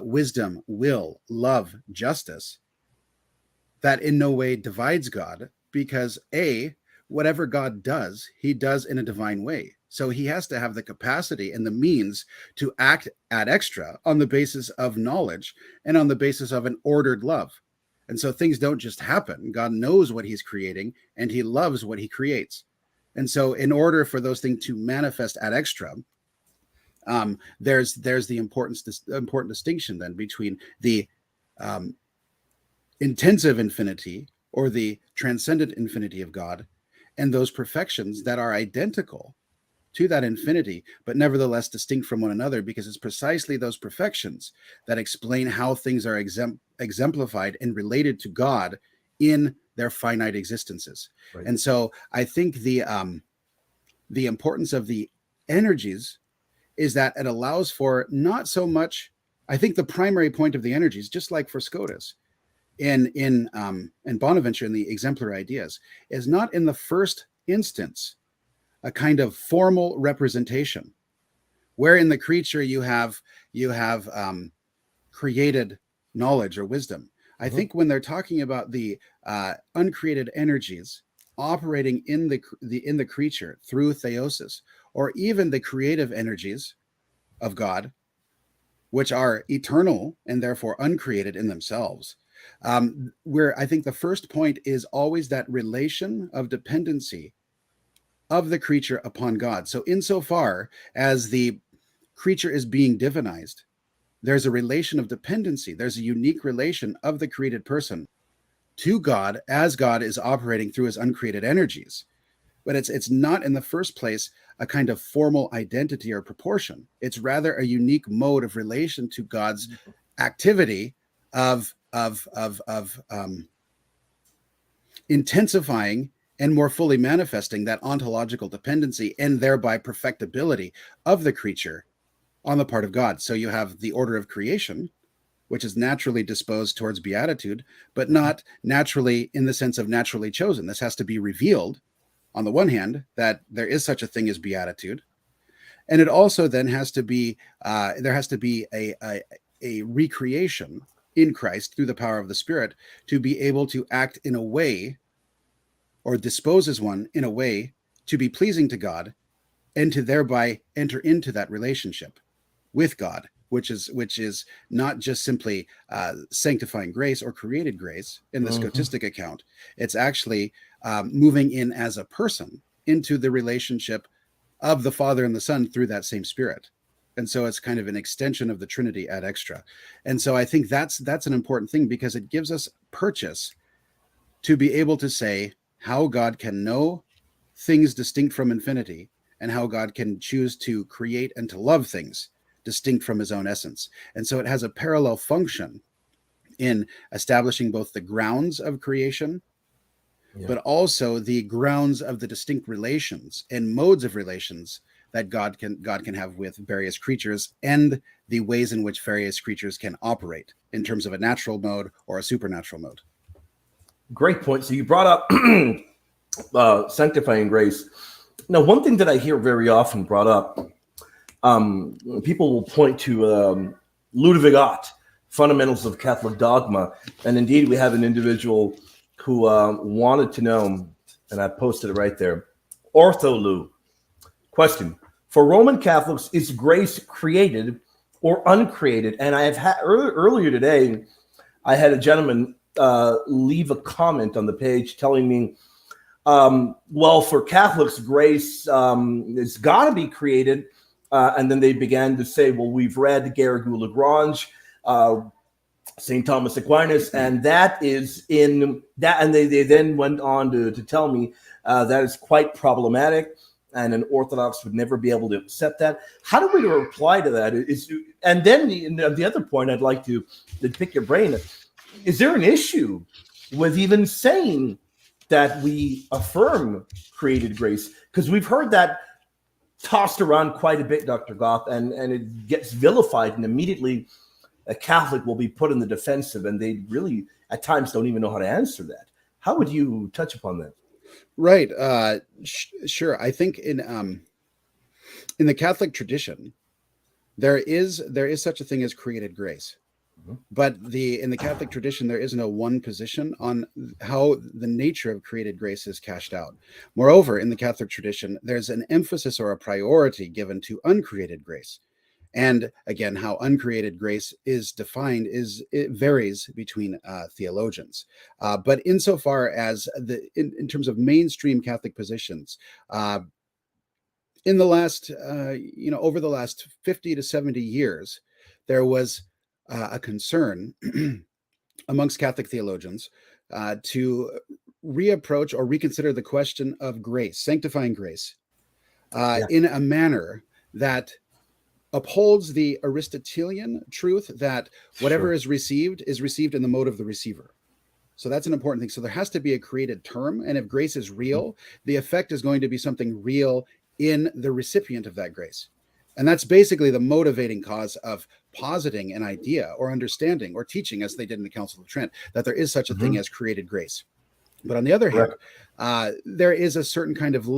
wisdom, will, love, justice, that in no way divides God, because whatever God does, he does in a divine way. So he has to have the capacity and the means to act ad extra on the basis of knowledge and on the basis of an ordered love. And so things don't just happen. God knows what he's creating, and he loves what he creates. And so in order for those things to manifest ad extra, there's the important distinction then between the intensive infinity or the transcendent infinity of God and those perfections that are identical to that infinity, but nevertheless distinct from one another, because it's precisely those perfections that explain how things are exemplified and related to God in their finite existences. Right. And so I think the importance of the energies is that it allows for not so much, I think the primary point of the energies, just like for Scotus in Bonaventure in the exemplary ideas, is not in the first instance a kind of formal representation, where in the creature you have created knowledge or wisdom. I think when they're talking about the uncreated energies operating in the creature through theosis, or even the creative energies of God, which are eternal and therefore uncreated in themselves, where I think the first point is always that relation of dependency of the creature upon God. So insofar as the creature is being divinized, there's a relation of dependency. There's a unique relation of the created person to God as God is operating through his uncreated energies. But it's not in the first place a kind of formal identity or proportion. It's rather a unique mode of relation to God's activity of intensifying and more fully manifesting that ontological dependency and thereby perfectibility of the creature on the part of God. So you have the order of creation, which is naturally disposed towards beatitude, but not naturally in the sense of naturally chosen. This has to be revealed, on the one hand, that there is such a thing as beatitude. And it also then has to be, there has to be a recreation in Christ through the power of the Spirit to be able to act in a way, or disposes one in a way to be pleasing to God and to thereby enter into that relationship with God, which is not just simply sanctifying grace or created grace in the Scotistic account. It's actually moving in as a person into the relationship of the Father and the Son through that same Spirit. And so it's kind of an extension of the Trinity ad extra. And so I think that's an important thing, because it gives us purchase to be able to say how God can know things distinct from infinity, and how God can choose to create and to love things distinct from his own essence. And so it has a parallel function in establishing both the grounds of creation, but also the grounds of the distinct relations and modes of relations that God can have with various creatures, and the ways in which various creatures can operate in terms of a natural mode or a supernatural mode. Great point. So you brought up sanctifying grace. Now, one thing that I hear very often brought up, people will point to Ludwig Ott, Fundamentals of Catholic Dogma. And indeed, we have an individual who wanted to know, and I posted it right there, Ortho-Lou. Question: for Roman Catholics, is grace created or uncreated? And I have had earlier today, I had a gentleman leave a comment on the page telling me, well, for Catholics, grace it's got to be created. And then they began to say, well, we've read Garrigou-Lagrange, St. Thomas Aquinas, and that is in that. And they then went on to tell me that is quite problematic, and an Orthodox would never be able to accept that. How do we reply to that? And then the other point I'd like to pick your brain: is there an issue with even saying that we affirm created grace? Because we've heard that tossed around quite a bit, Dr. Goff, and it gets vilified, and immediately a Catholic will be put in the defensive, and they really at times don't even know how to answer that. How would you touch upon that? Right. Sure. I think in the Catholic tradition, there is such a thing as created grace. But in the Catholic tradition, there is no one position on how the nature of created grace is cashed out. Moreover, in the Catholic tradition, there's an emphasis or a priority given to uncreated grace. And again, how uncreated grace is defined it varies between theologians. But insofar as in terms of mainstream Catholic positions, in the last, over the last 50 to 70 years, there was a concern amongst Catholic theologians to reapproach or reconsider the question of grace, sanctifying grace, Yeah. in a manner that upholds the Aristotelian truth that whatever Sure. is received in the mode of the receiver. So that's an important thing. So there has to be a created term. And if grace is real, the effect is going to be something real in the recipient of that grace. And that's basically the motivating cause of positing an idea or understanding or teaching, as they did in the Council of Trent, that there is such a thing as created grace. But on the other hand, there is a certain kind of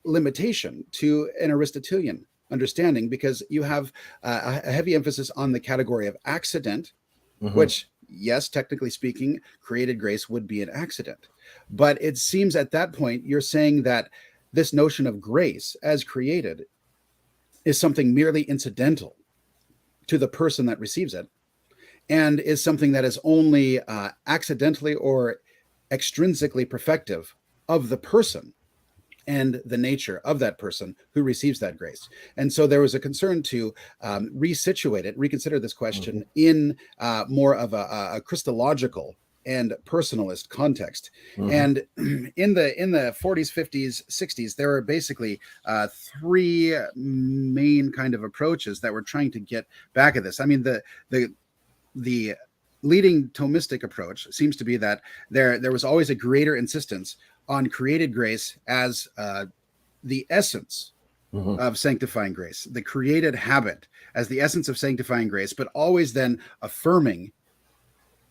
limitation to an Aristotelian understanding, because you have a heavy emphasis on the category of accident, which, yes, technically speaking, created grace would be an accident. But it seems at that point you're saying that this notion of grace as created is something merely incidental to the person that receives it, and is something that is only accidentally or extrinsically perfective of the person and the nature of that person who receives that grace. And so there was a concern to reconsider this question in more of a Christological and personalist context. And in the 40s, 50s, 60s, there were basically three main kind of approaches that were trying to get back at this. I mean, the leading Thomistic approach seems to be that there was always a greater insistence on created grace as the essence of sanctifying grace, the created habit as the essence of sanctifying grace, but always then affirming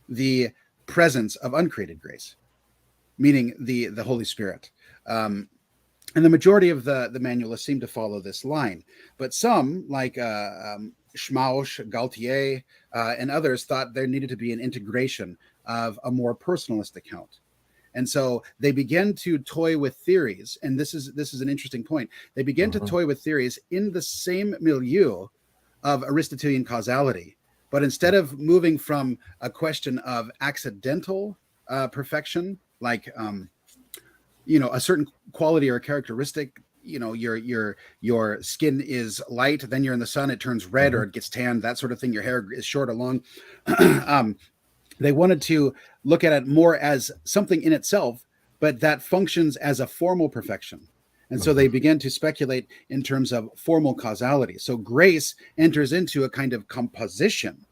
the presence of uncreated grace, meaning the Holy Spirit. And the majority of the manualists seem to follow this line, but some, like Schmausch, Gaultier, and others, thought there needed to be an integration of a more personalist account. And so they began to toy with theories, and this is an interesting point. They began to toy with theories in the same milieu of Aristotelian causality, but instead of moving from a question of accidental perfection, like a certain quality or characteristic, your skin is light, then you're in the sun, it turns red or it gets tanned, that sort of thing. Your hair is short or long. They wanted to look at it more as something in itself, but that functions as a formal perfection. And so they began to speculate in terms of formal causality. So grace enters into a kind of composition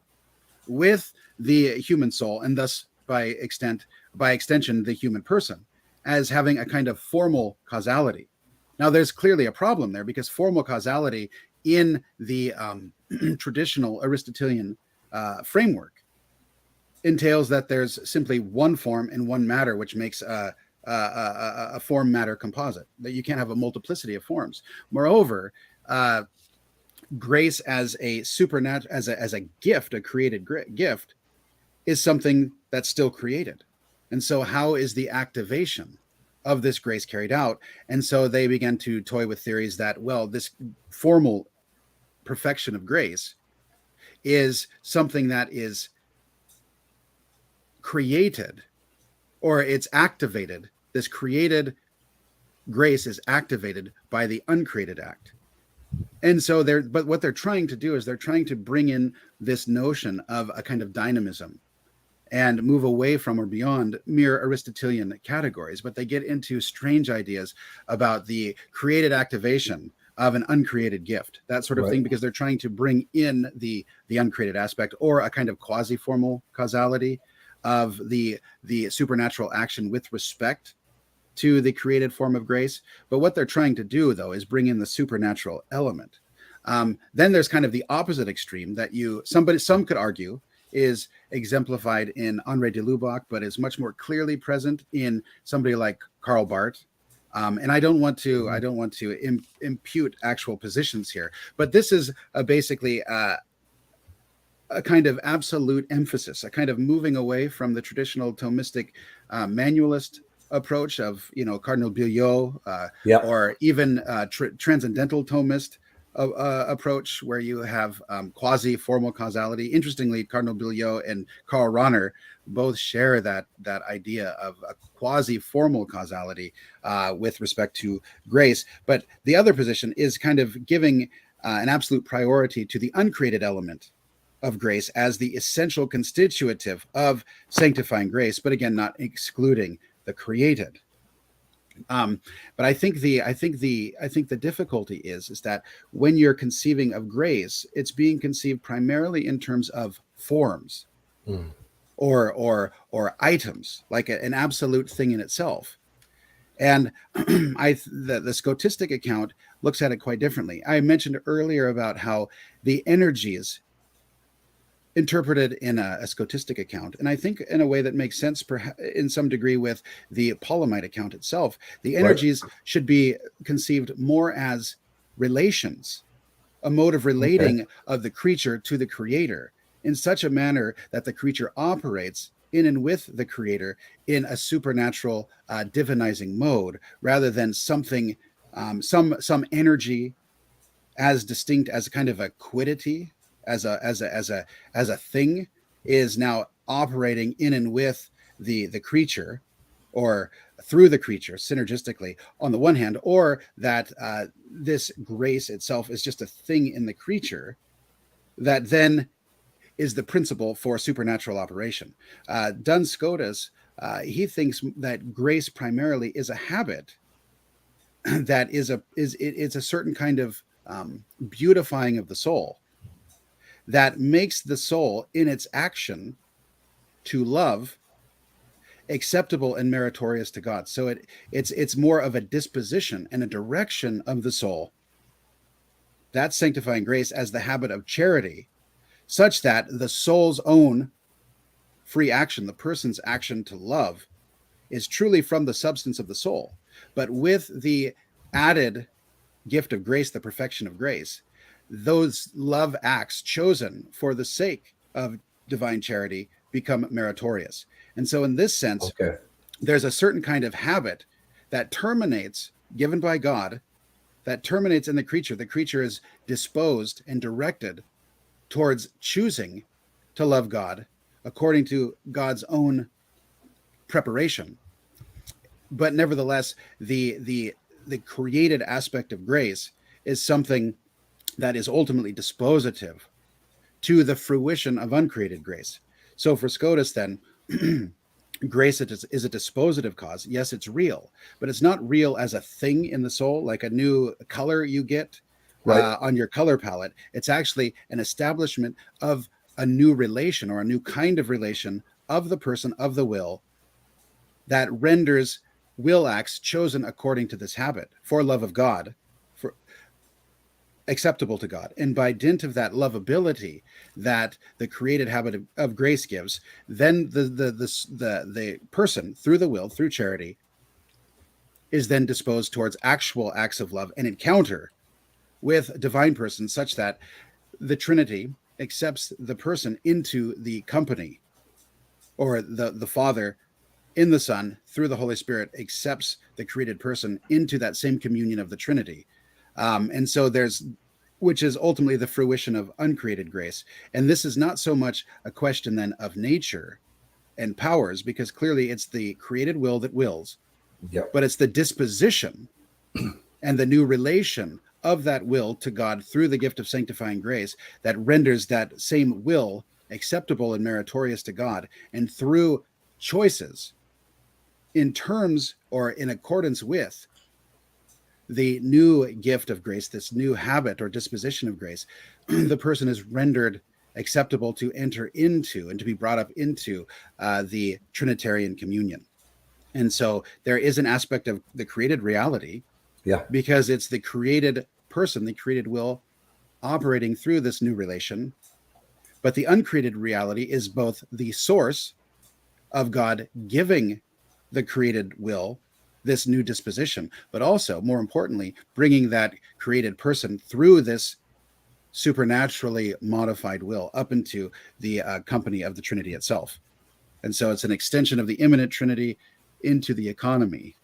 with the human soul, and thus by extension, the human person, as having a kind of formal causality. Now, there's clearly a problem there, because formal causality in the traditional Aristotelian framework entails that there's simply one form and one matter, which makes a form matter composite, that you can't have a multiplicity of forms. Moreover, grace as a supernatural, as a gift, a created gift, is something that's still created. And so how is the activation of this grace carried out? And so they began to toy with theories that, well, this formal perfection of grace is something that is created, or it's activated. This created grace is activated by the uncreated act. And so but what they're trying to do is they're trying to bring in this notion of a kind of dynamism and move away from or beyond mere Aristotelian categories. But they get into strange ideas about the created activation of an uncreated gift, that sort of thing, because they're trying to bring in the uncreated aspect, or a kind of quasi-formal causality of the supernatural action with respect to the created form of grace. But what they're trying to do, though, is bring in the supernatural element. Then there's kind of the opposite extreme that some could argue is exemplified in Henri de Lubac, but is much more clearly present in somebody like Karl Barth. And I don't want to impute actual positions here, but this is basically a kind of absolute emphasis, a kind of moving away from the traditional Thomistic manualist approach of, Cardinal Billiot, or even transcendental Thomist, approach where you have quasi-formal causality. Interestingly, Cardinal Billiot and Karl Rahner both share that idea of a quasi-formal causality with respect to grace. But the other position is kind of giving an absolute priority to the uncreated element of grace as the essential constitutive of sanctifying grace, but again, not excluding the created. But I think the difficulty is that when you're conceiving of grace, it's being conceived primarily in terms of forms or items, like an absolute thing in itself. And the Scotistic account looks at it quite differently. I mentioned earlier about how the energies interpreted in a Scotistic account, and I think in a way that makes sense in some degree with the Paulinite account itself, the energies should be conceived more as relations, a mode of relating of the creature to the creator in such a manner that the creature operates in and with the creator in a supernatural divinizing mode, rather than something, some energy as distinct as a kind of a quiddity, as a thing, is now operating in and with the creature, or through the creature synergistically on the one hand, or that this grace itself is just a thing in the creature that then is the principle for supernatural operation. Duns Scotus, he thinks that grace primarily is a habit that it's a certain kind of beautifying of the soul that makes the soul in its action to love acceptable and meritorious to God. So it's more of a disposition and a direction of the soul, that's sanctifying grace, as the habit of charity, such that the soul's own free action, the person's action to love, is truly from the substance of the soul. But with the added gift of grace, the perfection of grace, those love acts chosen for the sake of divine charity become meritorious. And so in this sense, there's a certain kind of habit that terminates, given by God, that terminates in the creature. The creature is disposed and directed towards choosing to love God according to God's own preparation. But nevertheless, the created aspect of grace is something that is ultimately dispositive to the fruition of uncreated grace. So for Scotus, then, grace is a dispositive cause. Yes, it's real, but it's not real as a thing in the soul, like a new color you get on your color palette. It's actually an establishment of a new relation, or a new kind of relation of the person, of the will, that renders will acts chosen according to this habit for love of God, for acceptable to God. And by dint of that lovability that the created habit of grace gives, then the person, through the will, through charity, is then disposed towards actual acts of love and encounter with divine persons, such that the Trinity accepts the person into the company, or the Father in the Son through the Holy Spirit accepts the created person into that same communion of the Trinity. And so which is ultimately the fruition of uncreated grace. And this is not so much a question then of nature and powers, because clearly it's the created will that wills, but it's the disposition and the new relation of that will to God through the gift of sanctifying grace that renders that same will acceptable and meritorious to God. And through choices in terms or in accordance with the new gift of grace, this new habit or disposition of grace, the person is rendered acceptable to enter into and to be brought up into the Trinitarian communion. And so there is an aspect of the created reality, because it's the created person, the created will, operating through this new relation. But the uncreated reality is both the source of God giving the created will this new disposition, but also, more importantly, bringing that created person through this supernaturally modified will up into the company of the Trinity itself. And so it's an extension of the immanent Trinity into the economy.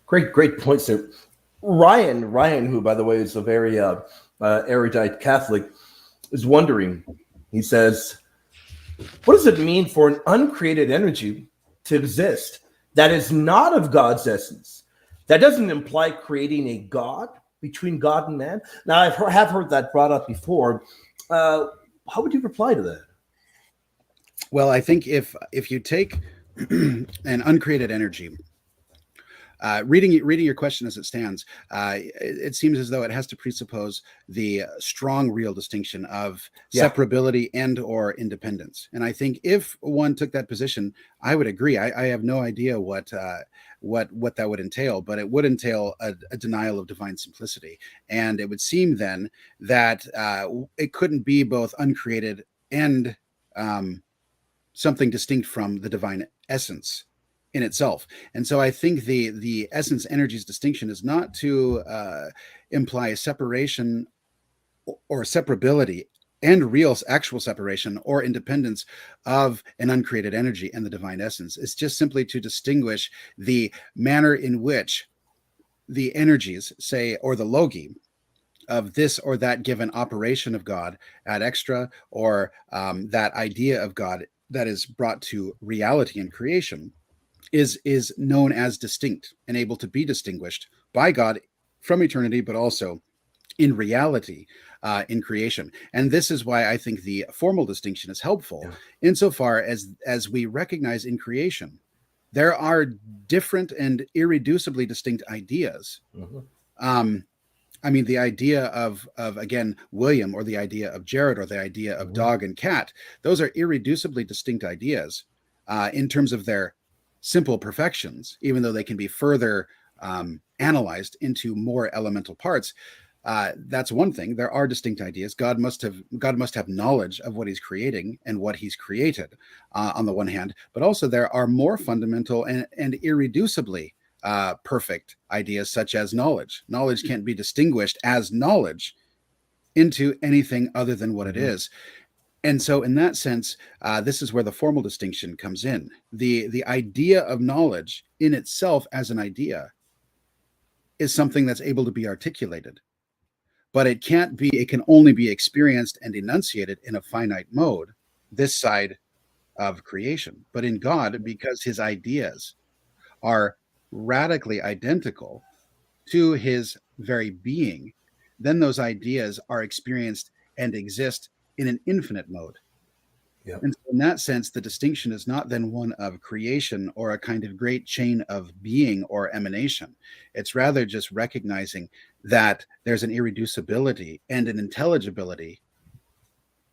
Great points there. Ryan, who by the way is a very erudite Catholic, is wondering. He says, "What does it mean for an uncreated energy to exist that is not of God's essence? That doesn't imply creating a God between God and man." Now, have heard that brought up before. Uh, how would you reply to that? Well, I think if you take an uncreated energy, reading your question as it stands, it seems as though it has to presuppose the strong real distinction of Yeah. separability and or independence. And I think if one took that position, I would agree. I have no idea what that would entail, but it would entail a denial of divine simplicity. And it would seem then that it couldn't be both uncreated and something distinct from the divine essence in itself. And so I think the essence energies distinction is not to imply a separation or separability and real actual separation or independence of an uncreated energy and the divine essence. It's just simply to distinguish the manner in which the energies, say, or the logi of this or that given operation of God ad extra, or that idea of God that is brought to reality in creation, is known as distinct and able to be distinguished by God from eternity, but also in reality in creation. And this is why I think the formal distinction is helpful, insofar as we recognize in creation there are different and irreducibly distinct ideas. I mean, the idea of again William, or the idea of Jared, or the idea of dog and cat, those are irreducibly distinct ideas in terms of their simple perfections, even though they can be further analyzed into more elemental parts. That's one thing. There are distinct ideas. God must have knowledge of what he's creating and what he's created on the one hand, but also there are more fundamental and irreducibly perfect ideas, such as knowledge. Knowledge can't be distinguished as knowledge into anything other than what it is. And so in that sense, this is where the formal distinction comes in. The idea of knowledge in itself as an idea is something that's able to be articulated, but it can only be experienced and enunciated in a finite mode, this side of creation. But in God, because his ideas are radically identical to his very being, then those ideas are experienced and exist in an infinite mode. Yeah. And so in that sense, the distinction is not then one of creation or a kind of great chain of being or emanation. It's rather just recognizing that there's an irreducibility and an intelligibility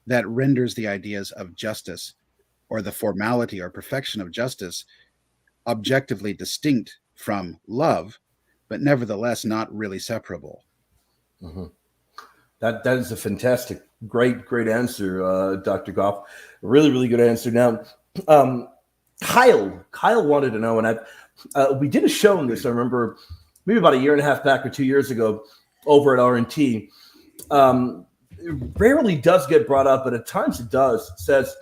that renders the ideas of justice, or the formality or perfection of justice, objectively distinct from love, but nevertheless not really separable. That is a fantastic, great answer, Dr. Goff. Really, really good answer. Now, Kyle wanted to know, and we did a show on this. I remember maybe about a year and a half back or 2 years ago over at R&T. It rarely does get brought up, but at times it does. It says,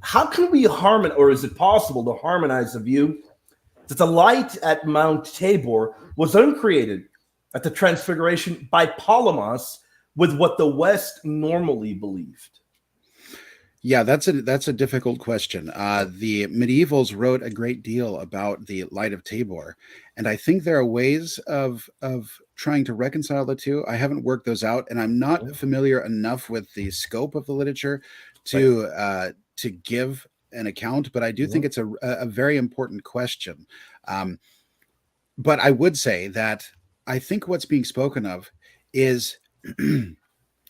how can we harmonize, or is it possible to harmonize the view that the light at Mount Tabor was uncreated at the Transfiguration by Palamas with what the West normally believed? Yeah, that's a difficult question. The medievals wrote a great deal about the light of Tabor, and I think there are ways of trying to reconcile the two. I haven't worked those out, and I'm not familiar enough with the scope of the literature to give an account. But I do think it's a very important question. But I would say that I think what's being spoken of is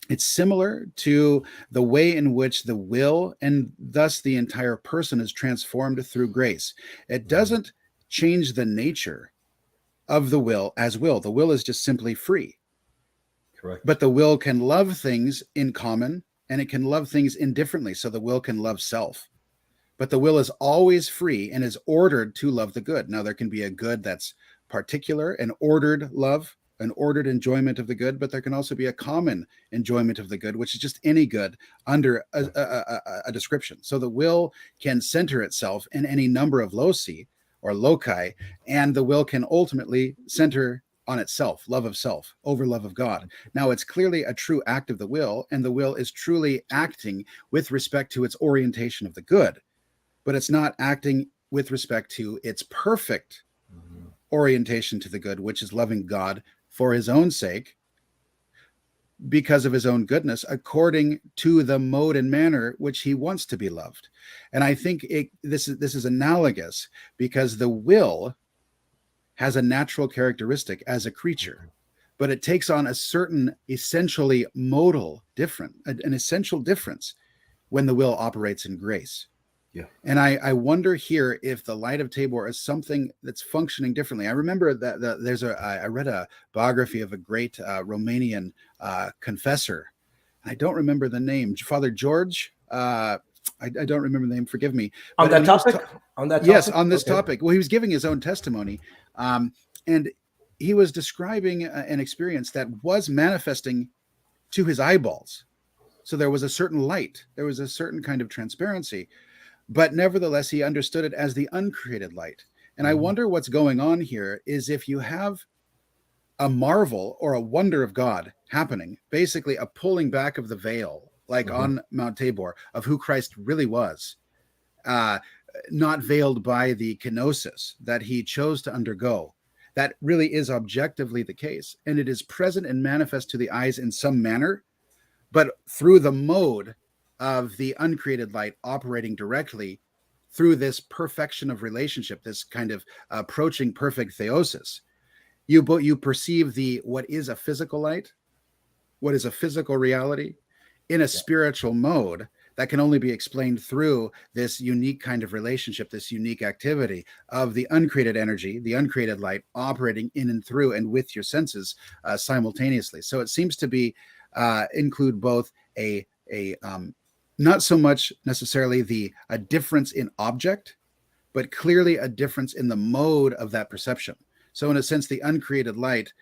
it's similar to the way in which the will and thus the entire person is transformed through grace. It doesn't change the nature of the will as will. The will is just simply free. Correct. But the will can love things in common, and it can love things indifferently. So the will can love self. But the will is always free and is ordered to love the good. Now, there can be a good that's particular, an ordered love, an ordered enjoyment of the good, but there can also be a common enjoyment of the good, which is just any good under a description. So the will can center itself in any number of loci or loci, and the will can ultimately center on itself, love of self over love of God. Now, it's clearly a true act of the will, and the will is truly acting with respect to its orientation of the good, but it's not acting with respect to its perfect orientation to the good, which is loving God for his own sake, because of his own goodness, according to the mode and manner which he wants to be loved. And I think this is analogous, because the will has a natural characteristic as a creature, but it takes on a certain essentially modal difference, an essential difference when the will operates in grace. Yeah. And I wonder here if the light of Tabor is something that's functioning differently. I remember that I read a biography of a great Romanian confessor. I don't remember the name, Father George. I don't remember the name. Forgive me. On But that topic? On that topic? Yes, on this Okay. topic. Well, he was giving his own testimony, and he was describing an experience that was manifesting to his eyeballs. So there was a certain light. There was a certain kind of transparency. But nevertheless, he understood it as the uncreated light. And I wonder what's going on here is if you have a marvel or a wonder of God happening, basically a pulling back of the veil, like on Mount Tabor, of who Christ really was, not veiled by the kenosis that he chose to undergo. That really is objectively the case. And it is present and manifest to the eyes in some manner, but through the mode of the uncreated light operating directly through this perfection of relationship, this kind of approaching perfect theosis, you perceive what is a physical light, what is a physical reality, in a spiritual mode that can only be explained through this unique kind of relationship, this unique activity of the uncreated energy, the uncreated light operating in and through and with your senses simultaneously. So it seems to be include both a not so much necessarily a difference in object, but clearly a difference in the mode of that perception. So in a sense, the uncreated light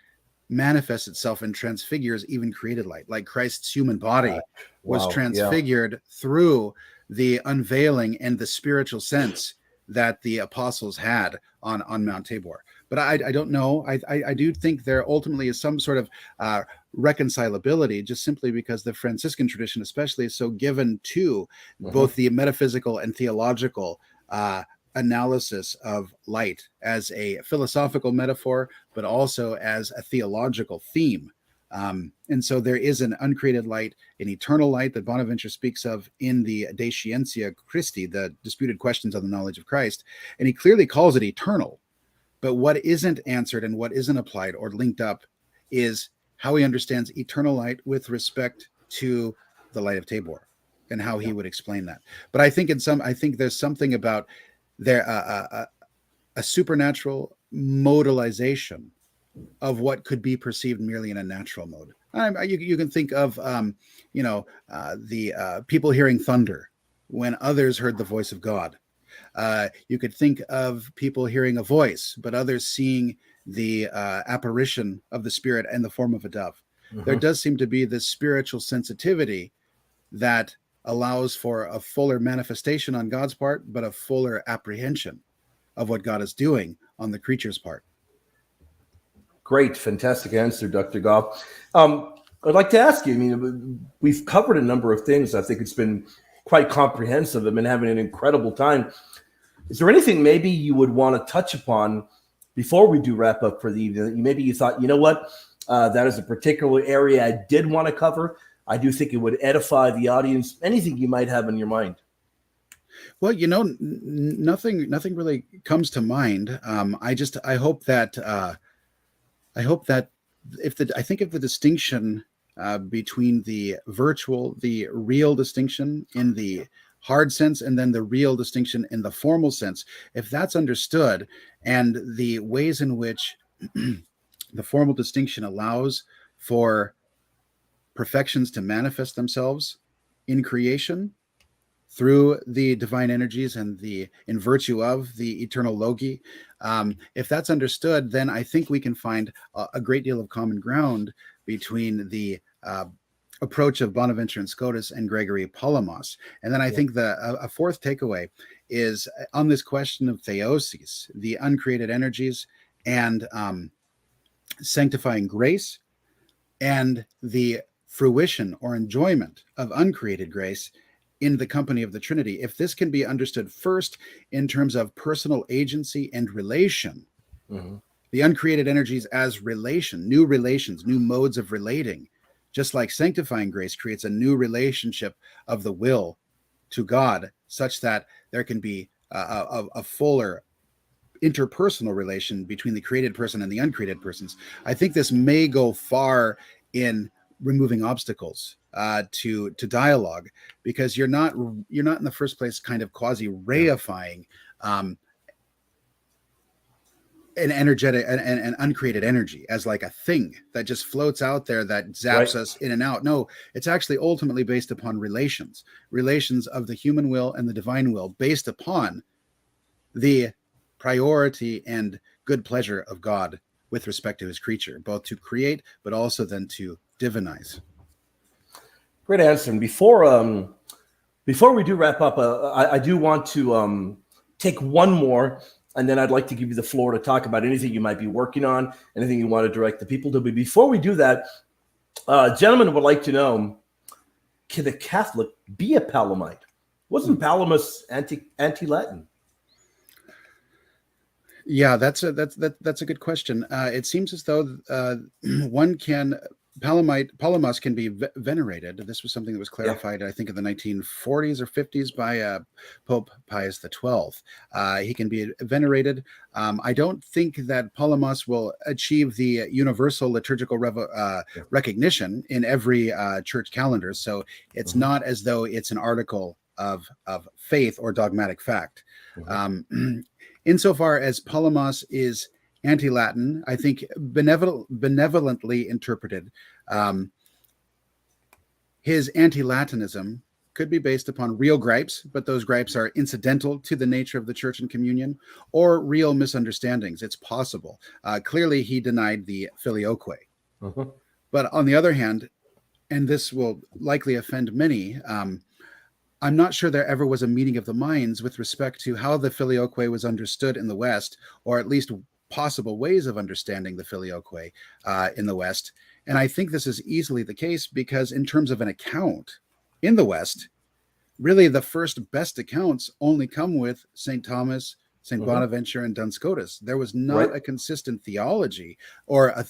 manifests itself and transfigures even created light, like Christ's human body was transfigured through the unveiling and the spiritual sense that the apostles had on Mount Tabor. But I don't know. I do think there ultimately is some sort of reconcilability, just simply because the Franciscan tradition especially is so given to both the metaphysical and theological analysis of light as a philosophical metaphor, but also as a theological theme. And so there is an uncreated light, an eternal light that Bonaventure speaks of in the De Scientia Christi, the disputed questions on the knowledge of Christ. And he clearly calls it eternal. But what isn't answered and what isn't applied or linked up is how he understands eternal light with respect to the light of Tabor and how he would explain that. But I think there's something about there a supernatural modalization of what could be perceived merely in a natural mode. You can think of the people hearing thunder when others heard the voice of God. You could think of people hearing a voice, but others seeing the apparition of the Spirit in the form of a dove. There does seem to be this spiritual sensitivity that allows for a fuller manifestation on God's part, but a fuller apprehension of what God is doing on the creature's part. Great, fantastic answer, Dr. Goff. I'd like to ask you, I mean, we've covered a number of things. I think it's been quite comprehensive. I've been having an incredible time. Is there anything maybe you would want to touch upon before we do wrap up for the evening? Maybe you thought, you know what, that is a particular area I did want to cover. I do think it would edify the audience. Anything you might have in your mind? Well, nothing really comes to mind. I hope that if the distinction between the virtual, the real distinction in the hard sense, and then the real distinction in the formal sense, if that's understood, and the ways in which the formal distinction allows for perfections to manifest themselves in creation through the divine energies and in virtue of the eternal logi, if that's understood, then I think we can find a great deal of common ground between the approach of Bonaventure and Scotus and Gregory Palamas. And then I think a fourth takeaway is on this question of theosis, the uncreated energies, and sanctifying grace and the fruition or enjoyment of uncreated grace in the company of the Trinity. If this can be understood first in terms of personal agency and relation, the uncreated energies as relation, new relations, new modes of relating, just like sanctifying grace creates a new relationship of the will to God, such that there can be a fuller interpersonal relation between the created person and the uncreated persons. I think this may go far in removing obstacles to dialogue, because you're not in the first place kind of quasi reifying an energetic and uncreated energy as like a thing that just floats out there that zaps us in and out. No, it's actually ultimately based upon relations of the human will and the divine will, based upon the priority and good pleasure of God with respect to his creature, both to create but also then to divinize. Great answer. And before we do wrap up, I do want to take one more, and then I'd like to give you the floor to talk about anything you might be working on, anything you want to direct the people to. But before we do that, gentlemen would like to know, can a Catholic be a Palamite? Wasn't Palamas anti-Latin? Yeah, that's a good question. It seems as though one can Palamas can be venerated. This was something that was clarified, I think, in the 1940s or 50s by Pope Pius XII. He can be venerated. I don't think that Palamas will achieve the universal liturgical recognition in every church calendar. So it's not as though it's an article of faith or dogmatic fact. Insofar as Palamas is anti-Latin, I think benevolently interpreted, his anti-Latinism could be based upon real gripes, but those gripes are incidental to the nature of the church and communion, or real misunderstandings. It's possible. Clearly, he denied the filioque. But on the other hand, and this will likely offend many, I'm not sure there ever was a meeting of the minds with respect to how the filioque was understood in the West, or at least possible ways of understanding the filioque in the West. And I think this is easily the case because in terms of an account in the West, really the first best accounts only come with St. Thomas, St. Bonaventure, and Duns Scotus. There was not a consistent theology or a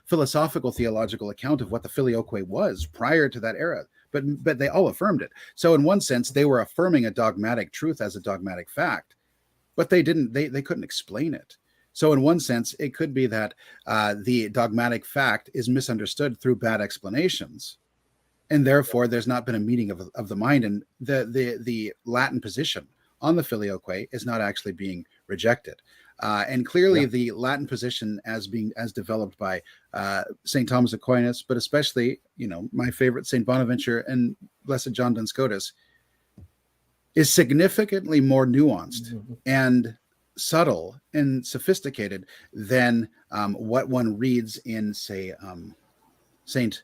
philosophical theological account of what the filioque was prior to that era. But they all affirmed it. So in one sense, they were affirming a dogmatic truth as a dogmatic fact, but they couldn't explain it. So in one sense, it could be that the dogmatic fact is misunderstood through bad explanations, and therefore there's not been a meeting of the mind, and the Latin position on the filioque is not actually being rejected. And clearly the Latin position as developed by St. Thomas Aquinas, but especially, my favorite, St. Bonaventure and Blessed John Duns Scotus, is significantly more nuanced and subtle and sophisticated than what one reads in, say, Saint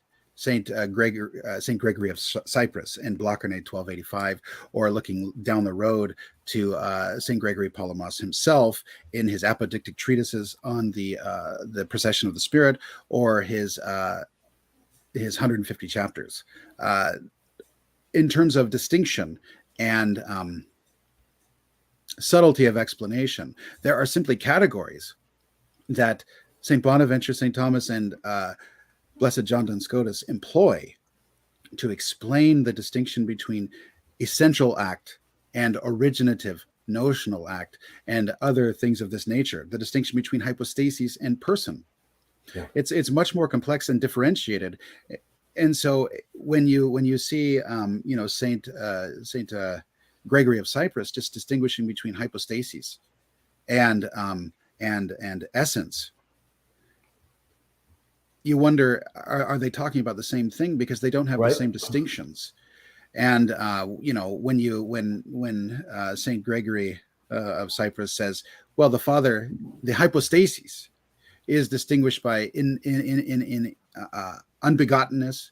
Gregory of Cyprus in Blockernate 1285, or looking down the road to Saint Gregory Palamas himself in his apodictic treatises on the procession of the Spirit, or his 150 chapters. In terms of distinction and subtlety of explanation, there are simply categories that Saint Bonaventure, Saint Thomas, and Blessed John Duns Scotus employ to explain the distinction between essential act and originative notional act and other things of this nature, the distinction between hypostasis and person. It's much more complex and differentiated. And so when you see Saint Gregory of Cyprus just distinguishing between hypostasis and essence, you wonder, are they talking about the same thing? Because they don't have the same distinctions. And when Saint Gregory of Cyprus says, well, the hypostasis is distinguished by in unbegottenness,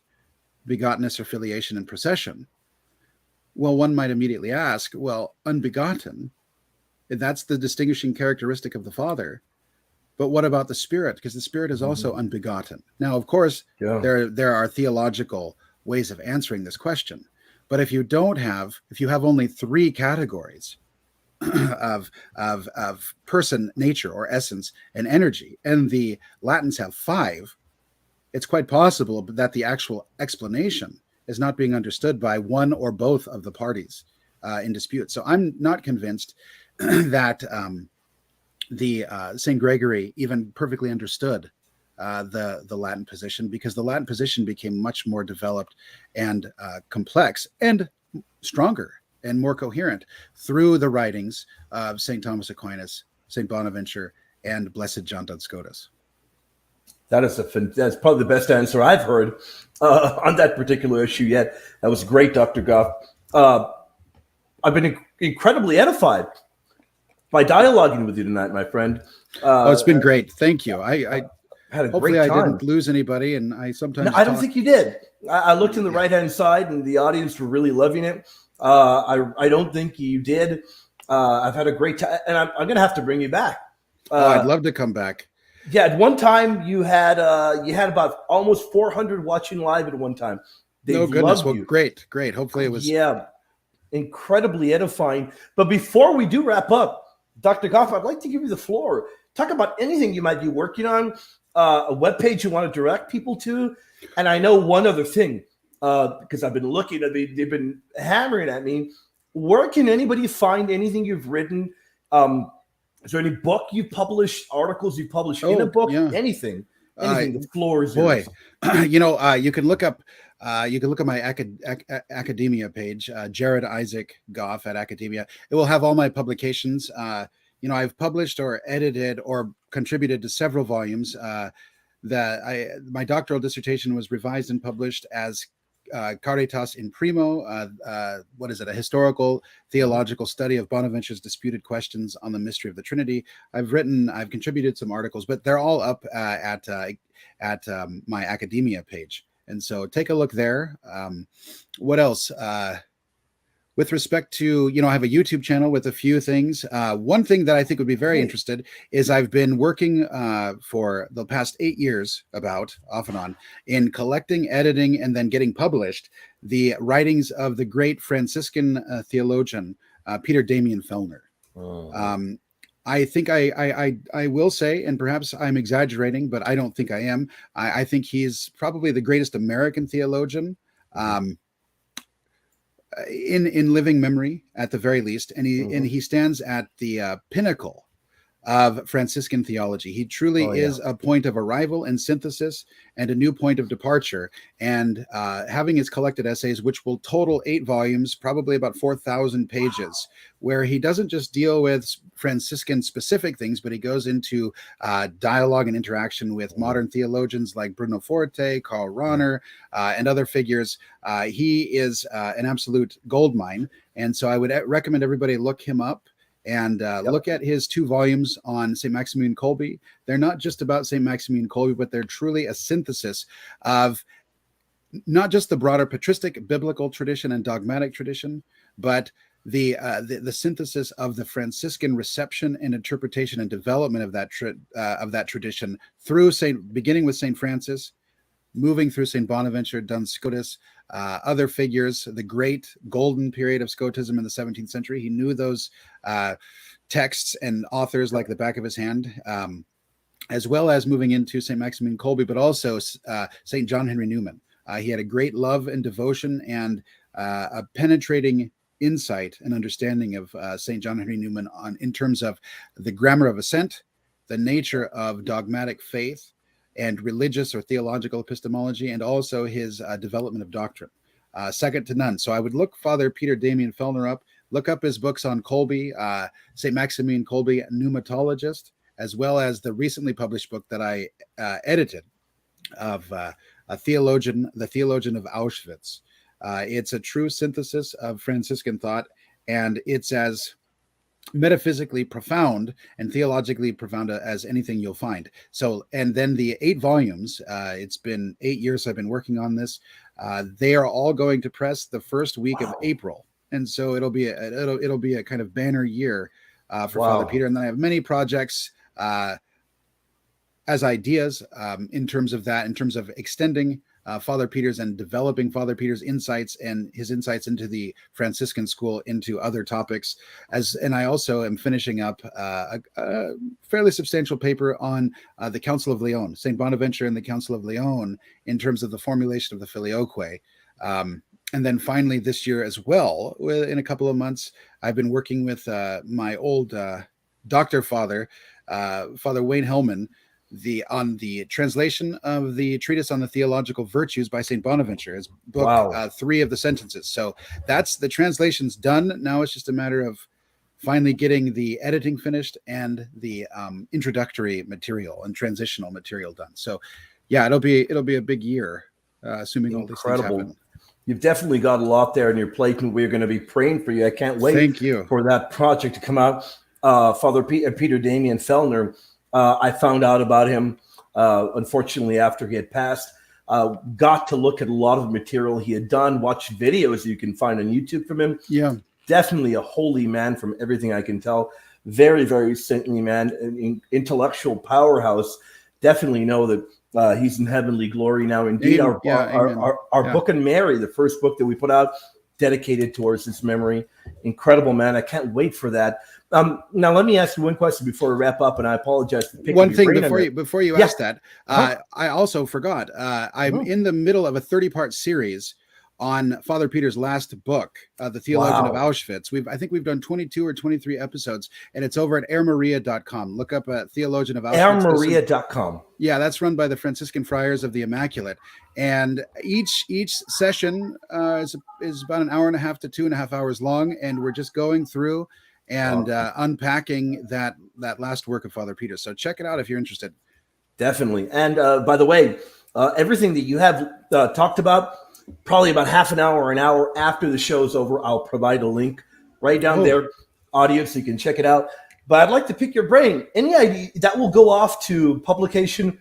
begottenness or filiation and procession. Well, one might immediately ask, well, unbegotten, that's the distinguishing characteristic of the Father. But what about the Spirit? Because the Spirit is also unbegotten. Now, of course, Yeah. there are theological ways of answering this question. But if you have only three categories of person, nature, or essence, and energy, and the Latins have five, it's quite possible that the actual explanation is not being understood by one or both of the parties in dispute. So I'm not convinced that the St. Gregory even perfectly understood the Latin position, because the Latin position became much more developed and complex and stronger and more coherent through the writings of St. Thomas Aquinas, St. Bonaventure, and Blessed John Duns Scotus. That's probably the best answer I've heard on that particular issue yet. That was great, Dr. Goff. I've been incredibly edified by dialoguing with you tonight, my friend. It's been great. Thank you. I had a hopefully great time. I didn't lose anybody, and I sometimes I don't think you did. I looked in the right-hand side, and the audience were really loving it. I don't think you did. I've had a great time, and I'm going to have to bring you back. I'd love to come back. Yeah, at one time you had about almost 400 watching live at one time. No goodness. Well, great. Hopefully it was incredibly edifying. But before we do wrap up, Dr. Goff, I'd like to give you the floor. Talk about anything you might be working on, a webpage you want to direct people to. And I know one other thing, because I've been looking at they've been hammering at me. Where can anybody find anything you've written? Is there any book you've published, articles you've published in a book, anything? The floor is yours. You can look up my academia page, Jared Isaac Goff at Academia. It will have all my publications. I've published or edited or contributed to several volumes. My doctoral dissertation was revised and published as Caritas in Primo. A historical theological study of Bonaventure's disputed questions on the mystery of the Trinity. I've contributed some articles, but they're all up at my academia page. And so take a look there. What else? With respect to, I have a YouTube channel with a few things. One thing that I think would be very interested is I've been working for the past 8 years, off and on, in collecting, editing, and then getting published the writings of the great Franciscan theologian, Peter Damian Fellner. I think I will say, and perhaps I'm exaggerating, but I don't think I am. I think he's probably the greatest American theologian in living memory, at the very least, and he stands at the pinnacle of Franciscan theology. He truly is a point of arrival and synthesis and a new point of departure. And having his collected essays, which will total 8 volumes, probably about 4,000 pages, where he doesn't just deal with Franciscan specific things, but he goes into dialogue and interaction with modern theologians like Bruno Forte, Karl Rahner, and other figures. He is an absolute goldmine. And so I would recommend everybody look him up and look at his 2 volumes on St. Maximilian Kolbe. They're not just about St. Maximilian Kolbe, but they're truly a synthesis of not just the broader patristic biblical tradition and dogmatic tradition, but the synthesis of the Franciscan reception and interpretation and development of that tradition through beginning with St. Francis, moving through St. Bonaventure, Duns Scotus, other figures, the great golden period of Scotism in the 17th century. He knew those texts and authors like the back of his hand, as well as moving into St. Maximilian Kolbe, but also St. John Henry Newman. He had a great love and devotion and a penetrating insight and understanding of St. John Henry Newman in terms of the grammar of assent, the nature of dogmatic faith, and religious or theological epistemology, and also his development of doctrine. Second to none. So I would look Father Peter Damian Fellner up, look up his books on Kolbe, St. Maximilian Kolbe, Pneumatologist, as well as the recently published book that I edited of the theologian of Auschwitz. It's a true synthesis of Franciscan thought, and it's as metaphysically profound and theologically profound as anything you'll find. So, and then the 8 volumes, it's been 8 years I've been working on this. They are all going to press the first week of April. And so it'll be a kind of banner year for Father Peter. And then I have many projects as ideas in terms of that, in terms of extending Father Peter's and developing Father Peter's insights and his insights into the Franciscan school into other topics. And I also am finishing up a fairly substantial paper on the Council of Leon, St. Bonaventure and the Council of Leon, in terms of the formulation of the Filioque. And then finally this year as well, in a couple of months, I've been working with my old doctor father, Father Wayne Hellman, on the translation of the treatise on the theological virtues by St. Bonaventure, his book, Wow. 3 of the sentences. So that's the translation's done. Now it's just a matter of finally getting the editing finished and the introductory material and transitional material done. So yeah, it'll be a big year, assuming all these things happen. You've definitely got a lot there on your plate, and we're going to be praying for you. I can't wait Thank you. for that project to come out. Father Peter Damian Fellner, I found out about him, unfortunately, after he had passed. Got to look at a lot of material he had done, watch videos you can find on YouTube from him. Yeah. Definitely a holy man from everything I can tell. Very, very saintly man, an intellectual powerhouse. Definitely know that he's in heavenly glory now. Indeed, our book on Mary, the first book that we put out, dedicated towards his memory. Incredible man. I can't wait for that. Now, let me ask you one question before we wrap up, and I apologize for picking one thing before you ask that. I also forgot. I'm in the middle of a 30-part series on Father Peter's last book, The Theologian of Auschwitz. I think we've done 22 or 23 episodes, and it's over at airmaria.com. Look up Theologian of Auschwitz. Airmaria.com. Yeah, that's run by the Franciscan Friars of the Immaculate. And each session is about an hour and a half to 2.5 hours long, and we're just going through and unpacking that last work of Father Peter. So check it out if you're interested. Definitely. And by the way, everything that you have talked about, probably about half an hour or an hour after the show's over, I'll provide a link right down there, audience, so you can check it out. But I'd like to pick your brain. Any idea that will go off to publication,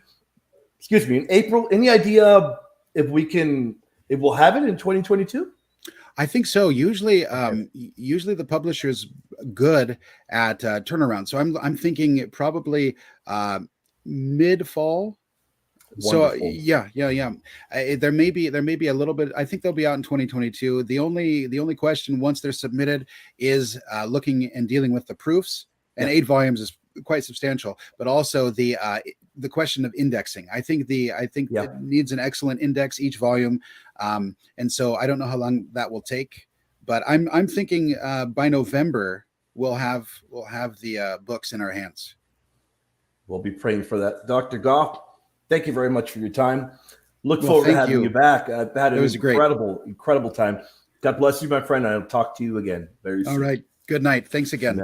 in April? Any idea if we'll have it in 2022? I think so. Usually the publisher's good at turnaround. So I'm thinking probably mid-fall. Wonderful. So yeah. There may be a little bit. I think they'll be out in 2022. The only question once they're submitted is looking and dealing with the proofs. And 8 volumes is quite substantial, but also the question of indexing. I think it needs an excellent index each volume, and so I don't know how long that will take. But I'm thinking by November we'll have the books in our hands. We'll be praying for that, Dr. Goff. Thank you very much for your time. Look forward to having you back. I've had an incredible time. God bless you, my friend. I'll talk to you again very soon. All right. Good night. Thanks again.